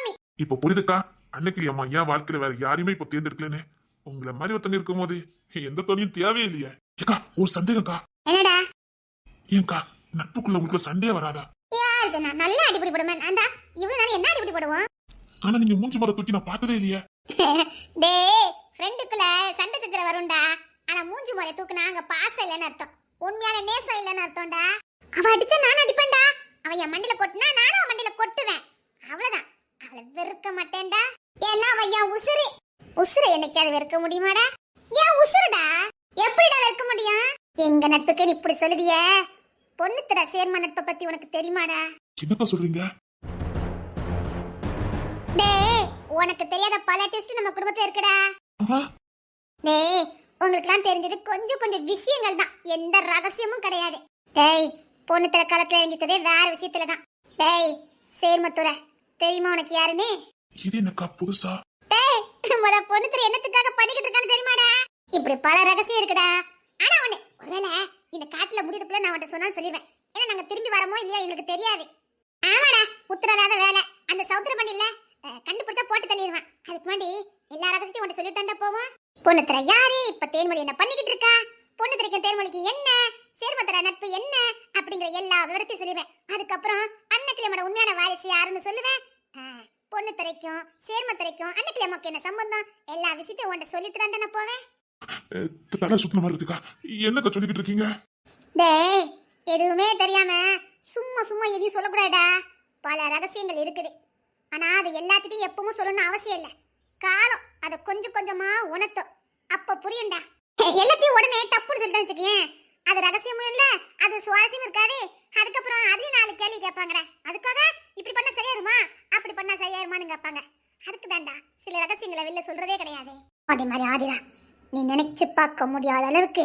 me. இப்போ புரியுதுக்கா, அன்னைக்கிளியம்மா என் வாழ்க்கையில வேற யாரையுமே இப்போ தேர்ந்தெடுக்கலன்னு. உங்களை மாதிரி ஒருத்தங்க இருக்கும்போது எந்த தொழிலும் தேவையே இல்லையே. ஏக்கா ஒரு சந்தேகம்க்கா. என்னடா? ஏன்க்கா நட்புக்குள்ள உங்களுக்கு சண்டையே வராதா? யாரு நான் நல்லா அடிப்படி போடுவேன். நான்டா இவ்வளவு நாள் என்ன அடிப்படி போடுவோம்? ஆனா நீங்க மூஞ்சி மர தூக்கி நான் பார்த்ததே இல்லையே. டேய் ஃப்ரெண்டுக்குள்ள சண்டை சச்சர வரும்டா. ஆனா மூஞ்சி முறை தூக்குனா அங்க பாசம் இல்லைன்னு அர்த்தம். உண்மையான நேசம் இல்லைன்னு அர்த்தம்டா. அவ அடிச்சா நான் அடிப்பேன்டா. அவ என் மண்டில கொட்டினா நானும் அவன் மண்டில கொட்டுவேன். அவ்வளவுதான். அவளை வெறுக்க மாட்டேன்டா. ஏன்னா அவ என் உசுரு. உசுரை என்னைக்காவது வெறுக்க முடியுமாடா? ஏன் உசுருடா? எப்படிடா வெறுக்க முடியும்? எங்க நட்புக்கு நீ இப்படி சொல்லுதியே. பொண்ணுத்தர சேர்மா நட்பை பத்தி உனக்கு தெரியுமாடா? என்னக்கா சொல்றீங்க? டேய் உனக்கு தெரியாத பல டெஸ்ட் நம்ம குடும்பத்துல இருக்குடா. டேய் உங்களுக்குலாம் தெரிஞ்சது கொஞ்சம் கொஞ்சம் விஷயங்கள் தான். எந்த ரகசியமும் கிடையாது. டேய் பொண்ணு தர காலத்துல இறங்கிட்டதே வேற விஷயத்துல தான். டேய் சேர்மத்துற தெரியுமா உனக்கு யாருன்னு? இது என்னக்கா புதுசா? டேய் முத பொண்ணு தர என்னத்துக்காக பண்ணிக்கிட்டு இருக்கான்னு தெரியுமாடா? இப்படி பல ரகசியம் இருக்குடா. ஆனா ஒண்ணு, ஒருவேளை இந்த காட்டுல முடியதுக்குள்ள நான் உன்கிட்ட சொன்னாலும் சொல்லிடுவேன். ஏன்னா நாங்க திரும்பி வரமோ இல்லையா எங்களுக்கு தெரியாது. ஆமாடா உத்தரவாத வேலை. அந்த சௌத்திர பண்ணி இல்ல கண்டுபிடிச்சா போட்டு தள்ளிடுவேன். அதுக்கு முன்னாடி எல்லா ரகசியத்தையும் உன்கிட்ட சொல்லிட்டாண்டா போவோம். பொண்ணுத்தர யாரு, இப்ப தேன்மொழி என்ன பண்ணிக்கிட்டு இருக்கா, பொண்ணுத்தரைக்கும் தேன்மொழிக்கு என்ன, சேர்மத்தர நட்பு என்ன அப்படிங்கிற எல்லா விவரத்தையும் சொல்லுவேன். அதுக்கப்புறம் அன்னக்கிழமோட உண்மையான வாரிசு யாருன்னு சொல்லுவேன். பொண்ணுத்தரைக்கும் சேர்மத்தரைக்கும் அன்னக்கிழமைக்கு என்ன சம்பந்தம் எல்லா விஷயத்தையும் உன்கிட்ட சொல்லிட்டு தாண்டா நான் போவேன். தலை சுத்தின மாதிரி இருக்குக்கா. என்னக்கா சொல்லிக்கிட்டு இருக்கீங்க? டேய் எதுவுமே தெரியாம சும்மா சும்மா எதையும் சொல்லக்கூடாதா. பல ரகசியங்கள் இருக்குது. ஆனா அது எல்லாத்திட்டையும் எப்பவும் சொல்லணும்னு அவசியம் இல்லை. காலம் அதை கொஞ்சம் கொஞ்சமா உணர்த்தும். அப்ப புரியும்டா. எல்லாத்தையும் உடனே தப்புன்னு சொல்லிட்டு வச்சுக்கேன். அது ரகசியமும் இல்ல, அது சுவாரஸ்யம் இருக்காது. அதுக்கப்புறம் அதையும் 4 கேள்வி கேட்பாங்கடா. அதுக்காக இப்படி பண்ணா சரியாருமா அப்படி பண்ணா சரியாருமான்னு கேட்பாங்க. அதுக்கு தாண்டா சில ரகசியங்களை வெளில சொல்றதே கிடையாது. அதே மாதிரி ஆதிரா நீ நினைச்சு பார்க்க முடியாத அளவுக்கு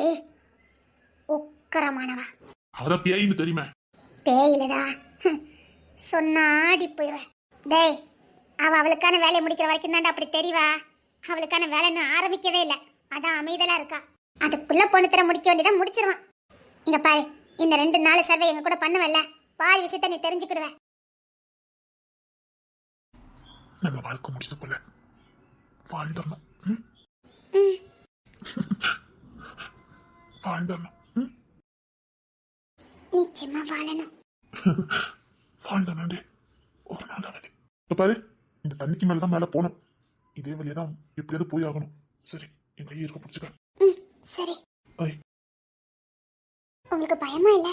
உக்கரமானவா. அவதான் பேயின்னு தெரியுமே. பேயிலடா சொன்னா ஆடி போயிடுவேன். டேய் அவளுக்கான வேலையை முடிக்கிற வரைக்கும் தாண்டா அப்படி தெரியவா. அவளுக்கான வேலை இன்னும் ஆரம்பிக்கவே இல்லை. அதான் அமைதலா இருக்கா. அதுக்குள்ள பொண்ணு தர முடிக்க வேண்டியதான் முடிச்சிருவான். இங்க பாரு, இந்த 2 நாள் சர்வே எங்க கூட பண்ணுவல்ல, பாதி விஷயத்த நீ தெரிஞ்சுக்கிடுவ. நம்ம வாழ்க்கை முடிச்சதுக்குள்ள வாழ்ந்துடணும். வாழ்ந்துடணும். நிச்சயமா வாழணும். வாழ்ந்தானே ஒரு நாள் ஆகுது. பாரு, இந்த தண்ணிக்கு மேலதான் மேல போகணும். இதே வழியதான் எப்படியாவது போய் ஆகணும். சரி, என் கையை இருக்க பிடிச்சுக்க. சரி. ஐ. உங்களுக்கு பயமா இல்ல?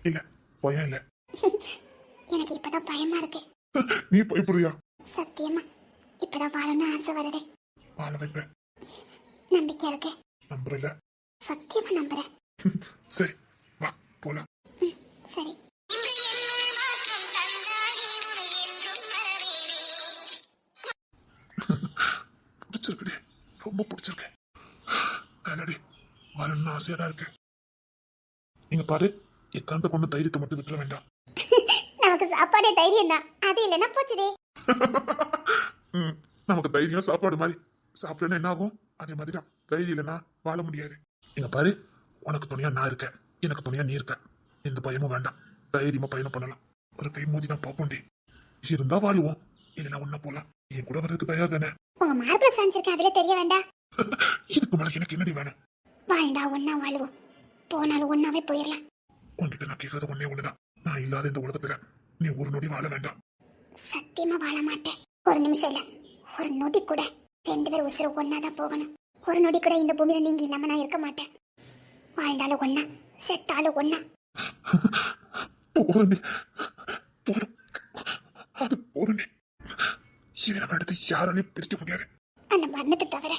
இல்ல, பயம் இல்ல. எனக்கு இப்பதான் பயமா இருக்கு. நீ பயப்படுறியா? சத்தியமா இப்பதான் வாழணும்னு ஆசை வருது. வாழ வைப்பேன். நம்பிக்கை இருக்கு. நம்புறல? சத்தியமா நம்புறேன். சரி வா போலாம். சரி. பிடிச்சிருக்குடி, ரொம்ப பிடிச்சிருக்கு. வேலடி வாழணும்னு ஆசையா தான் இருக்கு. நீங்க பாரு, எக்காந்த கொண்டு தைரியத்தை மட்டும் விட்டுற வேண்டாம். நமக்கு சாப்பாடே தைரியம் தான். அது இல்லைன்னா போச்சுதே. நமக்கு தைரியம் சாப்பாடு மாதிரி. சாப்பிடணும் என்ன ஆகும்? அதே மாதிரி தான். தைரியம் இல்லைன்னா வாழ முடியாது. இங்க பாரு, உனக்கு துணையா நான் இருக்கேன், எனக்கு துணையா நீ இருக்க. எந்த பயமும் வேண்டாம். தைரியமா பயணம் பண்ணலாம். ஒரு கை மோதி தான் பார்ப்போண்டி. இருந்தா வாழுவோம், இல்லைன்னா ஒன்ன போலாம். என் கூட வர்றதுக்கு தயார் தானே? உங்க மார்பிள சாஞ்சிருக்க அதுல தெரிய வேண்டாம். இதுக்கு மேல எனக்கு என்னடி வேணும்? வாழ்ந்தா ஒன்னா வாழுவோம், போனாலும் ஒன்னாவே போயிடலாம். உன்கிட்ட நான் கேட்கறது ஒன்னே ஒண்ணுதான். நான் இல்லாத இந்த உலகத்துல நீ ஒரு நொடி வாழ வேண்டாம். சத்தியமா வாழ மாட்டேன். ஒரு நிமிஷம் இல்ல, ஒரு நொடி கூட. 2 பேர் உசுர ஒன்னாதான் போகணும். ஒரு நொடி கூட இந்த பூமியில நீங்க இல்லாம நான் இருக்க மாட்டேன். வாழ்ந்தாலும் ஒன்னா, செத்தாலும் ஒன்னா. போறேன், போறேன், அது போறேன். இதை நம்ம எடுத்து யாராலையும் பிரிக்க முடியாது. அந்த மரணத்தை தவிர.